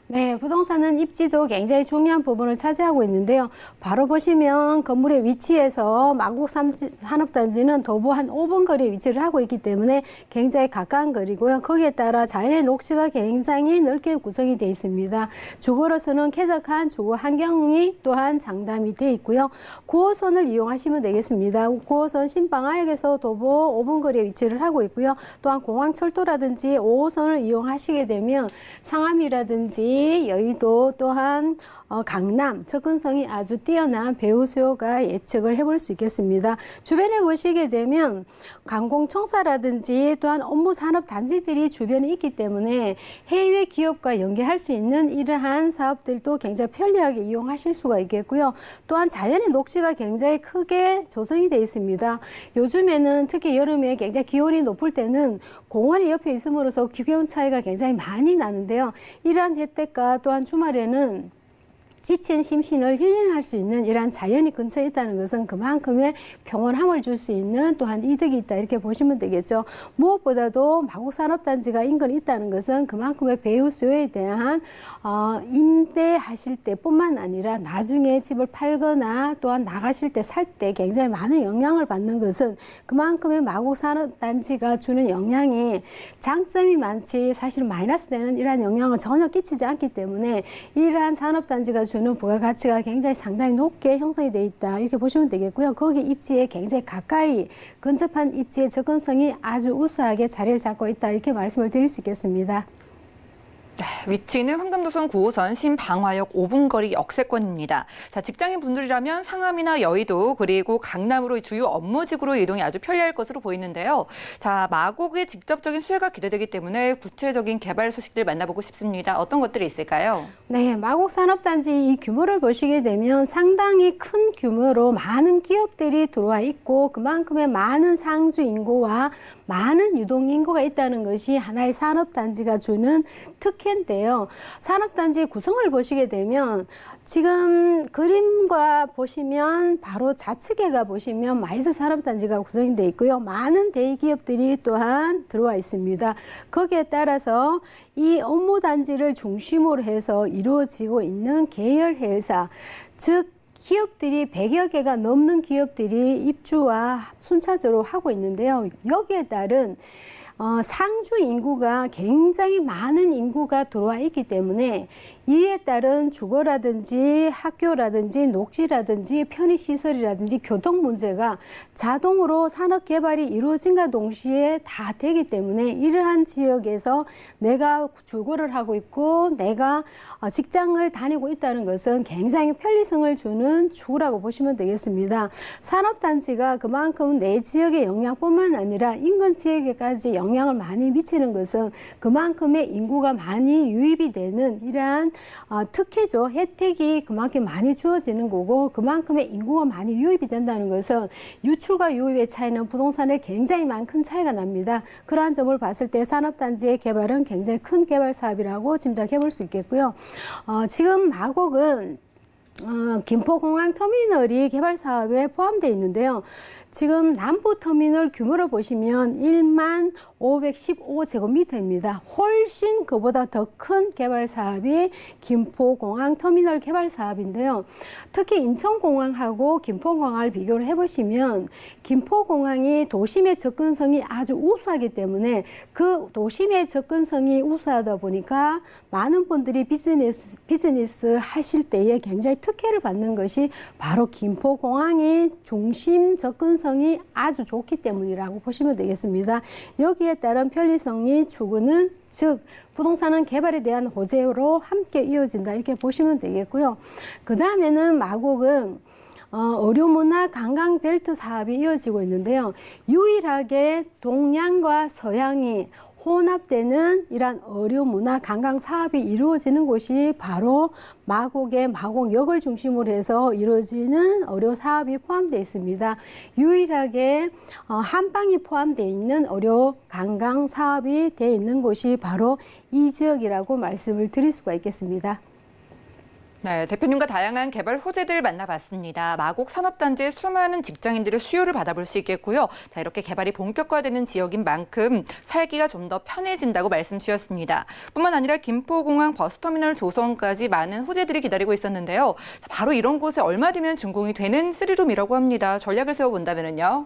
네, 부동산은 입지도 굉장히 중요한 부분을 차지하고 있는데요. 바로 보시면 건물의 위치에서 마곡 산업단지는 도보 한 5분 거리에 위치를 하고 있기 때문에 굉장히 가까운 거리고요. 거기에 따라 자연의 녹지가 굉장히 넓게 구성이 되어 있습니다. 주거로서는 쾌적한 주거 환경이 또한 장담이 되어 있고요. 9호선을 이용하시면 되겠습니다. 9호선 신방하역에서 도보 5분 거리에 위치를 하고 있고요. 또한 공항철도라든지 5호선을 이용하시게 되면 상암이라든지 여의도 또한 강남 접근성이 아주 뛰어난 배후 수요가 예측을 해볼 수 있겠습니다. 주변에 보시게 되면 관공청사라든지 또한 업무 산업 단지들이 주변에 있기 때문에 해외 기업과 연계할 수 있는 이러한 사업들도 굉장히 편리하게 이용하실 수가 있겠고요. 또한 자연의 녹지가 굉장히 크게 조성이 되어 있습니다. 요즘에는 특히 여름에 굉장히 기온이 높을 때는 공원이 옆에 있음으로써 기온 차이가 굉장히 많이 나는데요. 이러한 혜택 또한 주말에는 지친 심신을 힐링할 수 있는 이러한 자연이 근처에 있다는 것은 그만큼의 평온함을 줄 수 있는 또한 이득이 있다 이렇게 보시면 되겠죠. 무엇보다도 마곡 산업단지가 인근에 있다는 것은 그만큼의 배후 수요에 대한 임대하실 때뿐만 아니라 나중에 집을 팔거나 또한 나가실 때 살 때 굉장히 많은 영향을 받는 것은 그만큼의 마곡 산업단지가 주는 영향이 장점이 많지 사실 마이너스 되는 이러한 영향을 전혀 끼치지 않기 때문에 이러한 산업단지가 주는 부가가치가 굉장히 상당히 높게 형성이 되어 있다 이렇게 보시면 되겠고요. 거기 입지에 굉장히 가까이 근접한 입지의 접근성이 아주 우수하게 자리를 잡고 있다 이렇게 말씀을 드릴 수 있겠습니다. 네, 위치는 황금도선 9호선 신방화역 5분 거리 역세권입니다. 자, 직장인 분들이라면 상암이나 여의도 그리고 강남으로 주요 업무지구로 이동이 아주 편리할 것으로 보이는데요. 자, 마곡의 직접적인 수혜가 기대되기 때문에 구체적인 개발 소식들 만나보고 싶습니다. 어떤 것들이 있을까요? 네, 마곡 산업단지 이 규모를 보시게 되면 상당히 큰 규모로 많은 기업들이 들어와 있고 그만큼의 많은 상주 인구와 많은 유동 인구가 있다는 것이 하나의 산업단지가 주는 특혜 특혜인데요. 산업단지 구성을 보시게 되면 지금 그림과 보시면 바로 좌측에가 보시면 마이스 산업단지가 구성이 되어 있고요. 많은 대기업들이 또한 들어와 있습니다. 거기에 따라서 이 업무단지를 중심으로 해서 이루어지고 있는 계열 해외사, 즉 기업들이 100여 개가 넘는 기업들이 입주와 순차적으로 하고 있는데요. 여기에 따른 상주 인구가 굉장히 많은 인구가 들어와 있기 때문에 이에 따른 주거라든지 학교라든지 녹지라든지 편의시설이라든지 교통 문제가 자동으로 산업 개발이 이루어진과 동시에 다 되기 때문에 이러한 지역에서 내가 주거를 하고 있고 내가 직장을 다니고 있다는 것은 굉장히 편리성을 주는 주라고 보시면 되겠습니다. 산업단지가 그만큼 내 지역의 영향뿐만 아니라 인근 지역에까지 영향을 많이 미치는 것은 그만큼의 인구가 많이 유입이 되는 이러한 특혜죠. 혜택이 그만큼 많이 주어지는 거고 그만큼의 인구가 많이 유입이 된다는 것은 유출과 유입의 차이는 부동산에 굉장히 많은 큰 차이가 납니다. 그러한 점을 봤을 때 산업단지의 개발은 굉장히 큰 개발 사업이라고 짐작해 볼 수 있겠고요. 지금 마곡은 김포공항터미널이 개발 사업에 포함되어 있는데요. 지금 남부터미널 규모를 보시면 1만 515제곱미터입니다. 훨씬 그보다 더 큰 개발 사업이 김포공항터미널 개발 사업인데요. 특히 인천공항하고 김포공항을 비교를 해보시면 김포공항이 도심의 접근성이 아주 우수하기 때문에 그 도심의 접근성이 우수하다 보니까 많은 분들이 비즈니스 하실 때에 굉장히 특혜를 받는 것이 바로 김포공항이 중심 접근성이 아주 좋기 때문이라고 보시면 되겠습니다. 여기에 따른 편리성이 추구는 즉 부동산은 개발에 대한 호재로 함께 이어진다 이렇게 보시면 되겠고요. 그 다음에는 마곡은 의료문화 관광벨트 사업이 이어지고 있는데요. 유일하게 동양과 서양이 혼합되는 이러한 의료문화 관광 사업이 이루어지는 곳이 바로 마곡의 마곡역을 중심으로 해서 이루어지는 의료 사업이 포함되어 있습니다. 유일하게 한방이 포함되어 있는 의료 관광 사업이 되어 있는 곳이 바로 이 지역이라고 말씀을 드릴 수가 있겠습니다. 네, 대표님과 다양한 개발 호재들 만나봤습니다. 마곡 산업단지의 수많은 직장인들의 수요를 받아볼 수 있겠고요. 자, 이렇게 개발이 본격화되는 지역인 만큼 살기가 좀 더 편해진다고 말씀 주셨습니다. 뿐만 아니라 김포공항 버스터미널 조성까지 많은 호재들이 기다리고 있었는데요. 자, 바로 이런 곳에 얼마 뒤면 준공이 되는 3룸이라고 합니다. 전략을 세워본다면요.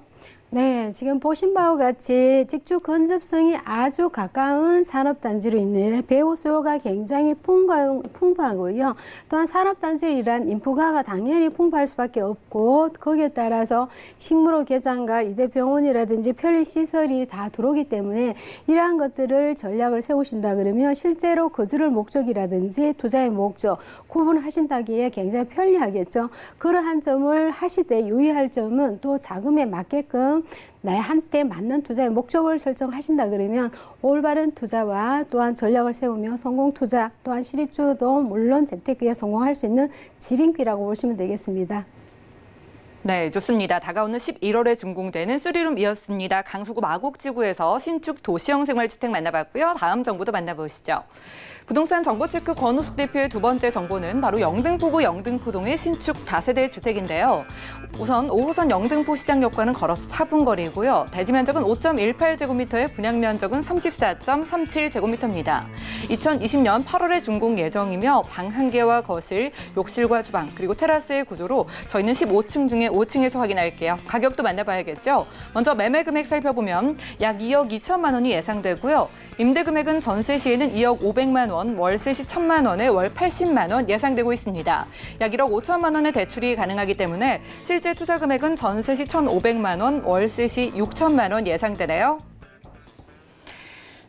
네, 지금 보신 바와 같이 직주 근접성이 아주 가까운 산업단지로 인해 배우 수요가 굉장히 풍부하고요. 또한 산업단지란 인프라가 당연히 풍부할 수밖에 없고 거기에 따라서 식물호 개장과 이대병원이라든지 편리시설이 다 들어오기 때문에 이러한 것들을 전략을 세우신다 그러면 실제로 거주를 목적이라든지 투자의 목적 구분하신다기에 굉장히 편리하겠죠. 그러한 점을 하시되 유의할 점은 또 자금에 맞게끔 나한테 맞는 투자의 목적을 설정하신다 그러면 올바른 투자와 또한 전략을 세우며 성공 투자 또한 실입주도 물론 재테크에 성공할 수 있는 지름길이라고 보시면 되겠습니다. 네, 좋습니다. 다가오는 11월에 준공되는 3룸이었습니다. 강수구 마곡지구에서 신축 도시형 생활주택 만나봤고요. 다음 정보도 만나보시죠. 부동산 정보체크 권우숙 대표의 두 번째 정보는 바로 영등포구 영등포동의 신축 다세대 주택인데요. 우선 5호선 영등포 시장역과는 걸어서 4분 거리고요. 대지 면적은 5.18제곱미터에 분양 면적은 34.37제곱미터입니다. 2020년 8월에 준공 예정이며 방 1개와 거실, 욕실과 주방, 그리고 테라스의 구조로 저희는 15층 중에 5층에서 확인할게요. 가격도 만나봐야겠죠. 먼저 매매 금액 살펴보면 약 2억 2천만 원이 예상되고요. 임대 금액은 전세 시에는 2억 500만 원, 월세 시 1,000만 원에 월 80만 원 예상되고 있습니다. 약 1억 5천만 원의 대출이 가능하기 때문에 실제 투자 금액은 전세 시 1,500만 원, 월세 시 6천만 원 예상되네요.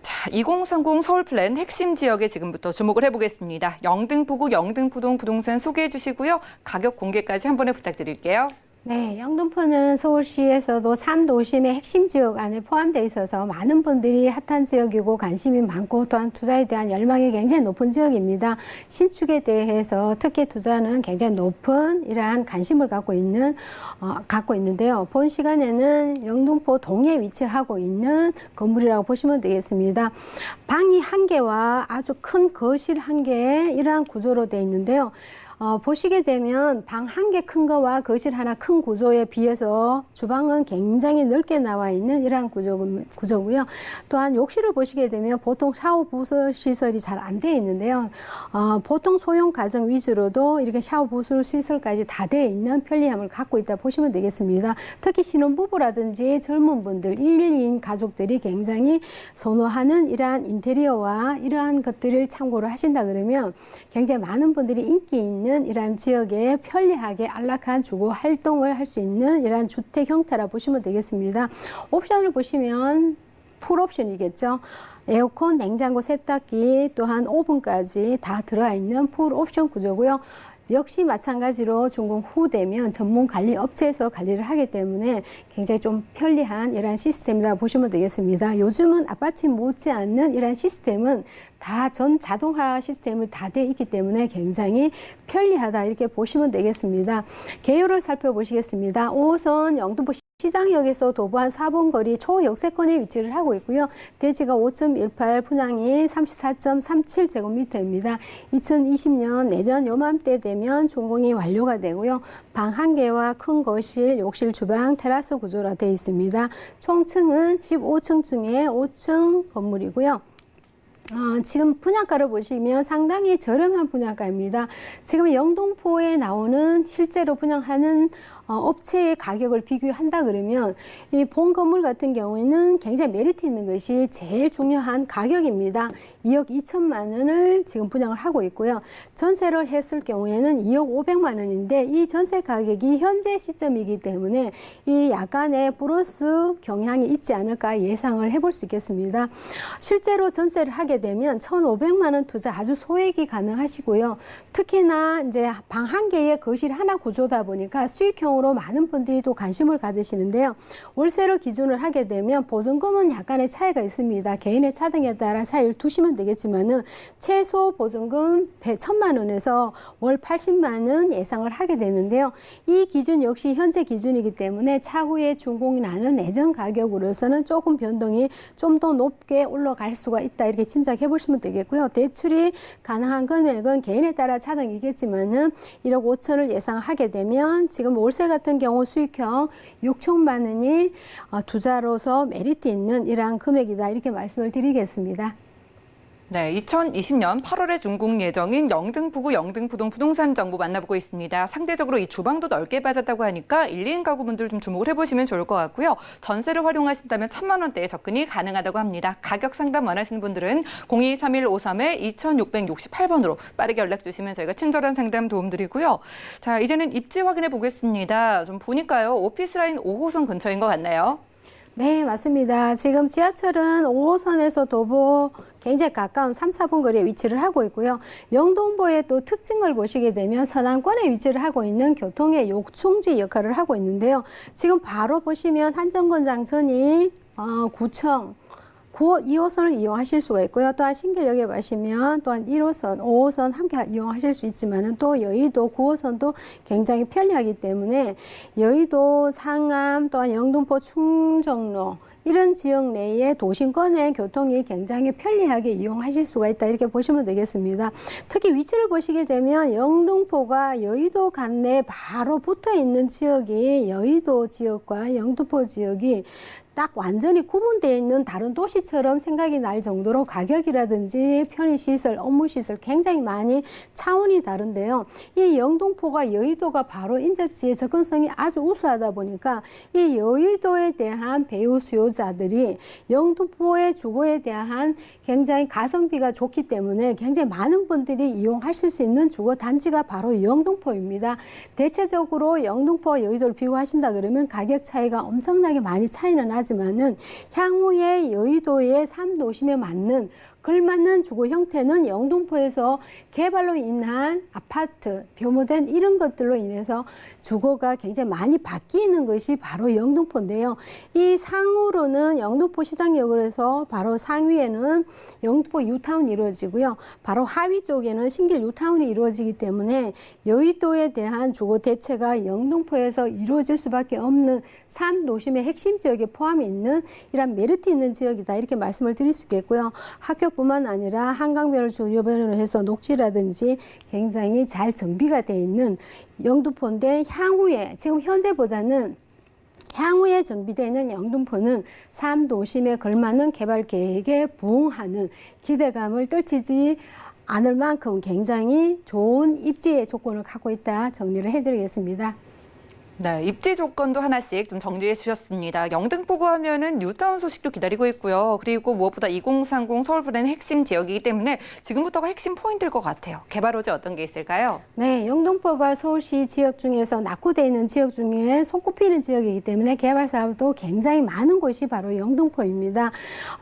자, 2030 서울 플랜 핵심 지역에 지금부터 주목을 해보겠습니다. 영등포구 영등포동 부동산 소개해 주시고요. 가격 공개까지 한 번에 부탁드릴게요. 네, 영등포는 서울시에서도 3도심의 핵심 지역 안에 포함되어 있어서 많은 분들이 핫한 지역이고 관심이 많고 또한 투자에 대한 열망이 굉장히 높은 지역입니다. 신축에 대해서 특히 투자는 굉장히 높은 이러한 관심을 갖고 있는데요. 본 시간에는 영등포 동에 위치하고 있는 건물이라고 보시면 되겠습니다. 방이 1개와 아주 큰 거실 1개 이러한 구조로 되어 있는데요. 보시게 되면 방 1개 큰 거와 거실 하나 큰 구조에 비해서 주방은 굉장히 넓게 나와 있는 이러한 구조고요. 또한 욕실을 보시게 되면 보통 샤워 부술 시설이 잘 안 되어 있는데요. 보통 소형 가정 위주로도 이렇게 샤워 부술 시설까지 다 되어 있는 편리함을 갖고 있다 보시면 되겠습니다. 특히 신혼부부라든지 젊은 분들, 1, 2인 가족들이 굉장히 선호하는 이러한 인테리어와 이러한 것들을 참고를 하신다 그러면 굉장히 많은 분들이 인기 있는 이러한 지역에 편리하게 안락한 주거 활동을 할 수 있는 이러한 주택 형태라 보시면 되겠습니다. 옵션을 보시면 풀 옵션이겠죠. 에어컨, 냉장고, 세탁기, 또한 오븐까지 다 들어와 있는 풀 옵션 구조고요. 역시 마찬가지로 준공 후 되면 전문 관리 업체에서 관리를 하기 때문에 굉장히 좀 편리한 이러한 시스템이다 보시면 되겠습니다. 요즘은 아파트 못지않는 이러한 시스템은 다 전 자동화 시스템을 다 돼 있기 때문에 굉장히 편리하다 이렇게 보시면 되겠습니다. 개요를 살펴보시겠습니다. 5호선 영등포 시장역에서 도보한 4분 거리 초역세권에 위치를 하고 있고요. 대지가 5.18, 분양이 34.37제곱미터입니다. 2020년 내년 요맘때 되면 준공이 완료가 되고요. 방 1개와 큰 거실, 욕실, 주방, 테라스 구조로 되어 있습니다. 총층은 15층 중에 5층 건물이고요. 지금 분양가를 보시면 상당히 저렴한 분양가입니다. 지금 영등포에 나오는 실제로 분양하는 업체의 가격을 비교한다 그러면 이 본 건물 같은 경우에는 굉장히 메리트 있는 것이 제일 중요한 가격입니다. 2억 2천만 원을 지금 분양을 하고 있고요. 전세를 했을 경우에는 2억 500만 원인데 이 전세 가격이 현재 시점이기 때문에 이 약간의 플러스 경향이 있지 않을까 예상을 해볼 수 있겠습니다. 실제로 전세를 하게 되면 1,500만 원 투자 아주 소액이 가능하시고요. 특히나 이제 방 1개에 거실 하나 구조다 보니까 수익형으로 많은 분들이 또 관심을 가지시는데요. 월세로 기준을 하게 되면 보증금은 약간의 차이가 있습니다. 개인의 차등에 따라 차이를 두시면 되겠지만은 최소 보증금 1,000만 원에서 월 80만 원 예상을 하게 되는데요. 이 기준 역시 현재 기준이기 때문에 차후에 준공이 나는 예전 가격으로서는 조금 변동이 좀 더 높게 올라갈 수가 있다 이렇게 짐작해 보시면 되겠고요. 대출이 가능한 금액은 개인에 따라 차등이겠지만은 1억 5천을 예상하게 되면 지금 월세 같은 경우 수익형 6천만 원이 투자로서 메리트 있는 이러한 금액이다 이렇게 말씀을 드리겠습니다. 네, 2020년 8월에 준공 예정인 영등포구 영등포동 부동산 정보 만나보고 있습니다. 상대적으로 이 주방도 넓게 빠졌다고 하니까 1, 2인 가구분들 좀 주목을 해보시면 좋을 것 같고요. 전세를 활용하신다면 1,000만 원대에 접근이 가능하다고 합니다. 가격 상담 원하시는 분들은 023153-2668번으로 빠르게 연락 주시면 저희가 친절한 상담 도움드리고요. 자, 이제는 입지 확인해 보겠습니다. 좀 보니까요, 오피스 라인 5호선 근처인 것 같나요? 네, 맞습니다. 지금 지하철은 5호선에서 도보 굉장히 가까운 3, 4분 거리에 위치를 하고 있고요. 영등포의 또 특징을 보시게 되면 서남권에 위치를 하고 있는 교통의 요충지 역할을 하고 있는데요. 지금 바로 보시면 한정거장전이 구청 2호선을 이용하실 수가 있고요. 또한 신길역에 가시면 또한 1호선, 5호선 함께 이용하실 수 있지만은 또 여의도 9호선도 굉장히 편리하기 때문에 여의도, 상암, 또한 영등포, 충정로 이런 지역 내에 도심권의 교통이 굉장히 편리하게 이용하실 수가 있다 이렇게 보시면 되겠습니다. 특히 위치를 보시게 되면 영등포가 여의도 간내에 바로 붙어 있는 지역이 여의도 지역과 영등포 지역이 딱 완전히 구분되어 있는 다른 도시처럼 생각이 날 정도로 가격이라든지 편의시설, 업무시설 굉장히 많이 차원이 다른데요. 이 영등포가 여의도가 바로 인접지의 접근성이 아주 우수하다 보니까 이 여의도에 대한 배우 수요자들이 영등포의 주거에 대한 굉장히 가성비가 좋기 때문에 굉장히 많은 분들이 이용하실 수 있는 주거 단지가 바로 영등포입니다. 대체적으로 영등포와 여의도를 비교하신다 그러면 가격 차이가 엄청나게 많이 차이는 하지만은 향후에 여의도의 3도심에 맞는 걸맞는 주거 형태는 영등포에서 개발로 인한 아파트, 벼모된 이런 것들로 인해서 주거가 굉장히 많이 바뀌는 것이 바로 영등포인데요. 이 상으로는 영등포 시장역에서 바로 상위에는 영등포 유타운이 이루어지고요. 바로 하위 쪽에는 신길 유타운이 이루어지기 때문에 여의도에 대한 주거 대체가 영등포에서 이루어질 수밖에 없는 3도심의 핵심 지역에 포함이 있는 이런 메리트 있는 지역이다, 이렇게 말씀을 드릴 수 있겠고요. 학교뿐만 아니라 한강변을 주변으로 해서 녹지라든지 굉장히 잘 정비가 되어 있는 영등포인데, 향후에 지금 현재보다는 향후에 정비되는 영등포는 3도심에 걸맞는 개발 계획에 부응하는 기대감을 떨치지 않을 만큼 굉장히 좋은 입지의 조건을 갖고 있다, 정리를 해드리겠습니다. 네, 입지 조건도 하나씩 좀 정리해 주셨습니다. 영등포구 하면은 뉴타운 소식도 기다리고 있고요. 그리고 무엇보다 2030 서울 브랜드 핵심 지역이기 때문에 지금부터가 핵심 포인트일 것 같아요. 개발 호재 어떤 게 있을까요? 네, 영등포가 서울시 지역 중에서 낙후되어 있는 지역 중에 손꼽히는 지역이기 때문에 개발 사업도 굉장히 많은 곳이 바로 영등포입니다.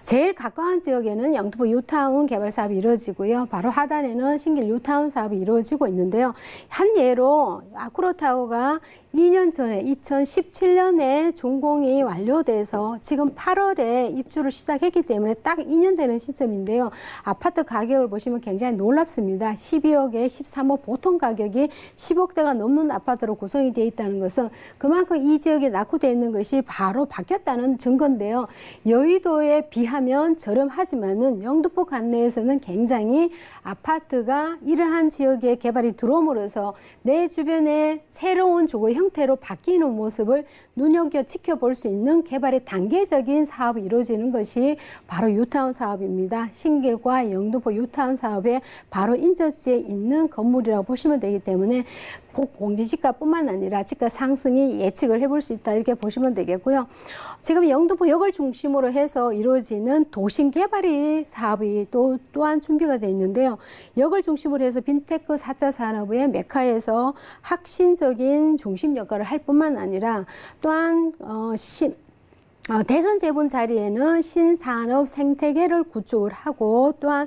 제일 가까운 지역에는 영등포 유타운 개발 사업이 이루어지고요. 바로 하단에는 신길 유타운 사업이 이루어지고 있는데요. 한 예로 아쿠로타워가 2년 전에 2017년에 준공이 완료돼서 지금 8월에 입주를 시작했기 때문에 딱 2년 되는 시점인데요. 아파트 가격을 보시면 굉장히 놀랍습니다. 12억에 13억, 보통 가격이 10억대가 넘는 아파트로 구성이 되어 있다는 것은 그만큼 이 지역에 낙후되어 있는 것이 바로 바뀌었다는 증거인데요. 여의도에 비하면 저렴하지만은 영등포 관내에서는 굉장히 아파트가 이러한 지역에 개발이 들어옴으로써 내 주변에 새로운 주거 형태로 바뀌는 모습을 눈여겨 지켜볼 수 있는 개발의 단계적인 사업이 이루어지는 것이 바로 유타운 사업입니다. 신길과 영등포 유타운 사업의 바로 인접지에 있는 건물이라고 보시면 되기 때문에 공시지가뿐만 아니라 지가 상승이 예측을 해볼 수 있다, 이렇게 보시면 되겠고요. 지금 영등포역을 중심으로 해서 이루어지는 도심 개발이 사업이 또한 준비가 되어 있는데요. 역을 중심으로 해서 빈테크 4차 산업의 메카에서 혁신적인 중심 역할을 할 뿐만 아니라 또한 대선 재본 자리에는 신산업 생태계를 구축을 하고 또한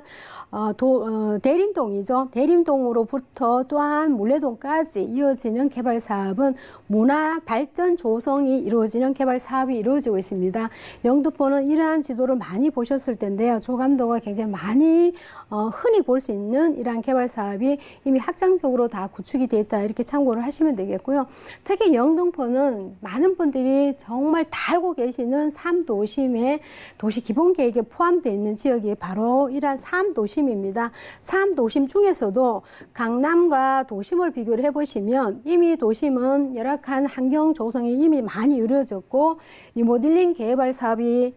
대림동이죠. 대림동으로부터 또한 물레동까지 이어지는 개발 사업은 문화 발전 조성이 이루어지는 개발 사업이 이루어지고 있습니다. 영등포는 이러한 지도를 많이 보셨을 텐데요. 조감도가 굉장히 많이 흔히 볼 수 있는 이러한 개발 사업이 이미 확장적으로 다 구축이 되어 있다, 이렇게 참고를 하시면 되겠고요. 특히 영등포는 많은 분들이 정말 다 알고 계시는 3도심의 도시 기본 계획에 포함되어 있는 지역이 바로 이러한 3도심입니다. 3도심 중에서도 강남과 도심을 비교를 해보시면 이미 도심은 열악한 환경 조성이 이미 많이 이루어졌고 리모델링 개발 사업이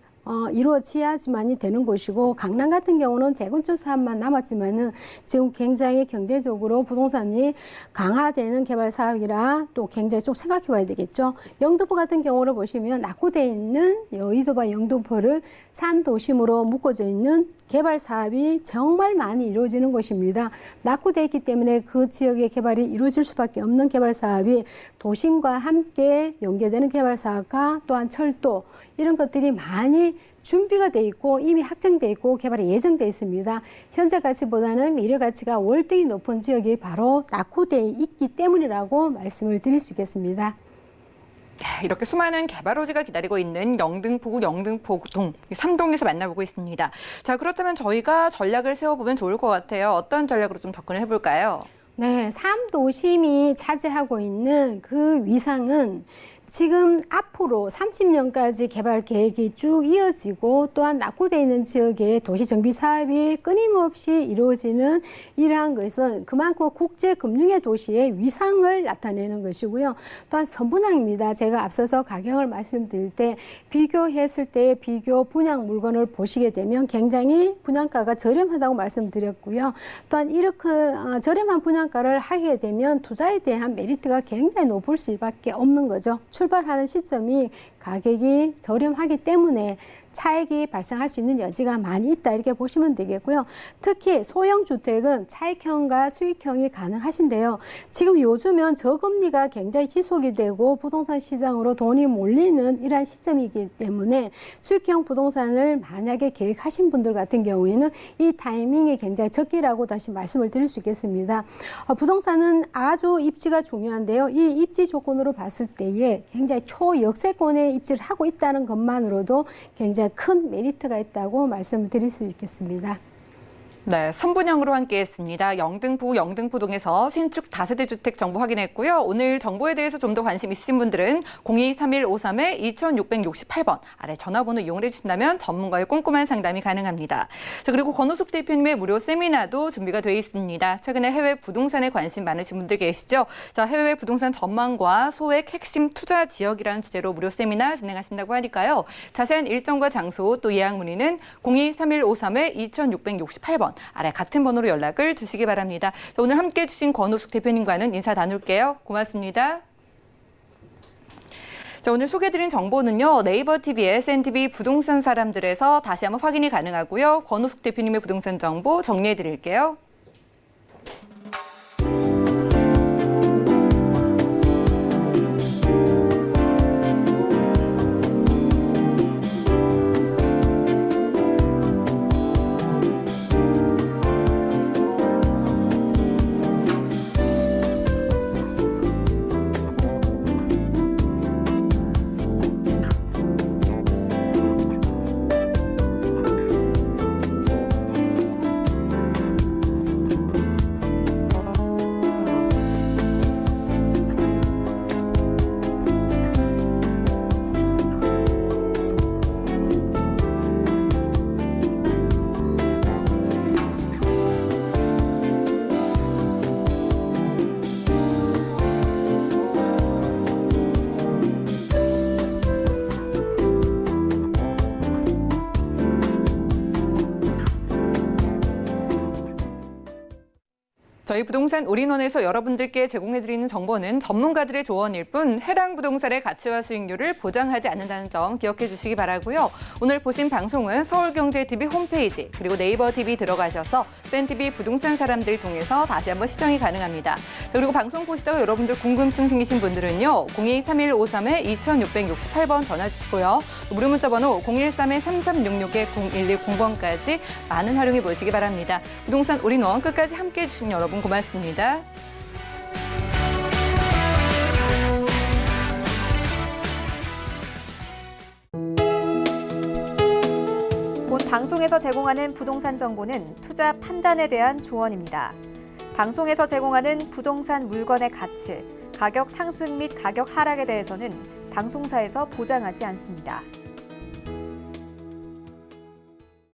이루어져야지만이 되는 곳이고, 강남 같은 경우는 재건축 사업만 남았지만은 지금 굉장히 경제적으로 부동산이 강화되는 개발 사업이라 또 굉장히 좀 생각해 봐야 되겠죠. 영등포 같은 경우를 보시면 낙후되어 있는 여의도와 영등포를 3도심으로 묶어져 있는 개발 사업이 정말 많이 이루어지는 곳입니다. 낙후되어 있기 때문에 그 지역의 개발이 이루어질 수밖에 없는 개발 사업이 도심과 함께 연계되는 개발 사업과 또한 철도, 이런 것들이 많이 준비가 돼 있고 이미 확정돼 있고 개발이 예정돼 있습니다. 현재 가치보다는 미래 가치가 월등히 높은 지역이 바로 낙후되어 있기 때문이라고 말씀을 드릴 수 있겠습니다. 이렇게 수많은 개발 호재가 기다리고 있는 영등포구 영등포동 3동에서 만나보고 있습니다. 자, 그렇다면 저희가 전략을 세워보면 좋을 것 같아요. 어떤 전략으로 좀 접근을 해볼까요? 네, 3도심이 차지하고 있는 그 위상은 지금 앞으로 30년까지 개발 계획이 쭉 이어지고 또한 낙후되어 있는 지역의 도시 정비 사업이 끊임없이 이루어지는 이러한 것은 그만큼 국제 금융의 도시의 위상을 나타내는 것이고요. 또한 선분양입니다. 제가 앞서서 가격을 말씀드릴 때 비교했을 때 비교 분양 물건을 보시게 되면 굉장히 분양가가 저렴하다고 말씀드렸고요. 또한 이렇게 저렴한 분양가를 하게 되면 투자에 대한 메리트가 굉장히 높을 수밖에 없는 거죠. 출발하는 시점이 가격이 저렴하기 때문에 차익이 발생할 수 있는 여지가 많이 있다 이렇게 보시면 되겠고요. 특히 소형 주택은 차익형과 수익형이 가능하신데요. 지금 요즘은 저금리가 굉장히 지속이 되고 부동산 시장으로 돈이 몰리는 이러한 시점이기 때문에 수익형 부동산을 만약에 계획하신 분들 같은 경우에는 이 타이밍이 굉장히 적기라고 다시 말씀을 드릴 수 있겠습니다. 부동산은 아주 입지가 중요한데요. 이 입지 조건으로 봤을 때에 굉장히 초역세권에 입지를 하고 있다는 것만으로도 굉장히 큰 메리트가 있다고 말씀을 드릴 수 있겠습니다. 네, 선분양으로 함께했습니다. 영등포 영등포동에서 신축 다세대 주택 정보 확인했고요. 오늘 정보에 대해서 좀 더 관심 있으신 분들은 023153-2668번 아래 전화번호 이용해 주신다면 전문가의 꼼꼼한 상담이 가능합니다. 자, 그리고 권호숙 대표님의 무료 세미나도 준비가 되어 있습니다. 최근에 해외 부동산에 관심 많으신 분들 계시죠? 자, 해외 부동산 전망과 소액 핵심 투자 지역이라는 주제로 무료 세미나 진행하신다고 하니까요. 자세한 일정과 장소 또 예약 문의는 023153-2668번 아래 같은 번호로 연락을 주시기 바랍니다. 자, 오늘 함께해 주신 권호숙 대표님과는 인사 나눌게요. 고맙습니다. 자, 오늘 소개해드린 정보는요. 네이버 TV의 SNTV 부동산 사람들에서 다시 한번 확인이 가능하고요. 권호숙 대표님의 부동산 정보 정리해드릴게요. 저희 부동산 올인원에서 여러분들께 제공해드리는 정보는 전문가들의 조언일 뿐 해당 부동산의 가치와 수익률을 보장하지 않는다는 점 기억해 주시기 바라고요. 오늘 보신 방송은 서울경제TV 홈페이지 그리고 네이버 TV 들어가셔서 SNTV 부동산 사람들 통해서 다시 한번 시청이 가능합니다. 자, 그리고 방송 보시다가 여러분들 궁금증 생기신 분들은요. 023153-2668번 전화 주시고요. 무료 문자 번호 013-3366-0110번까지 많은 활용해 보시기 바랍니다. 부동산 올인원 끝까지 함께해 주신 여러분 고맙습니다. 본 방송에서 제공하는 부동산 정보는 투자 판단에 대한 조언입니다. 방송에서 제공하는 부동산 물건의 가치, 가격 상승 및 가격 하락에 대해서는 방송사에서 보장하지 않습니다.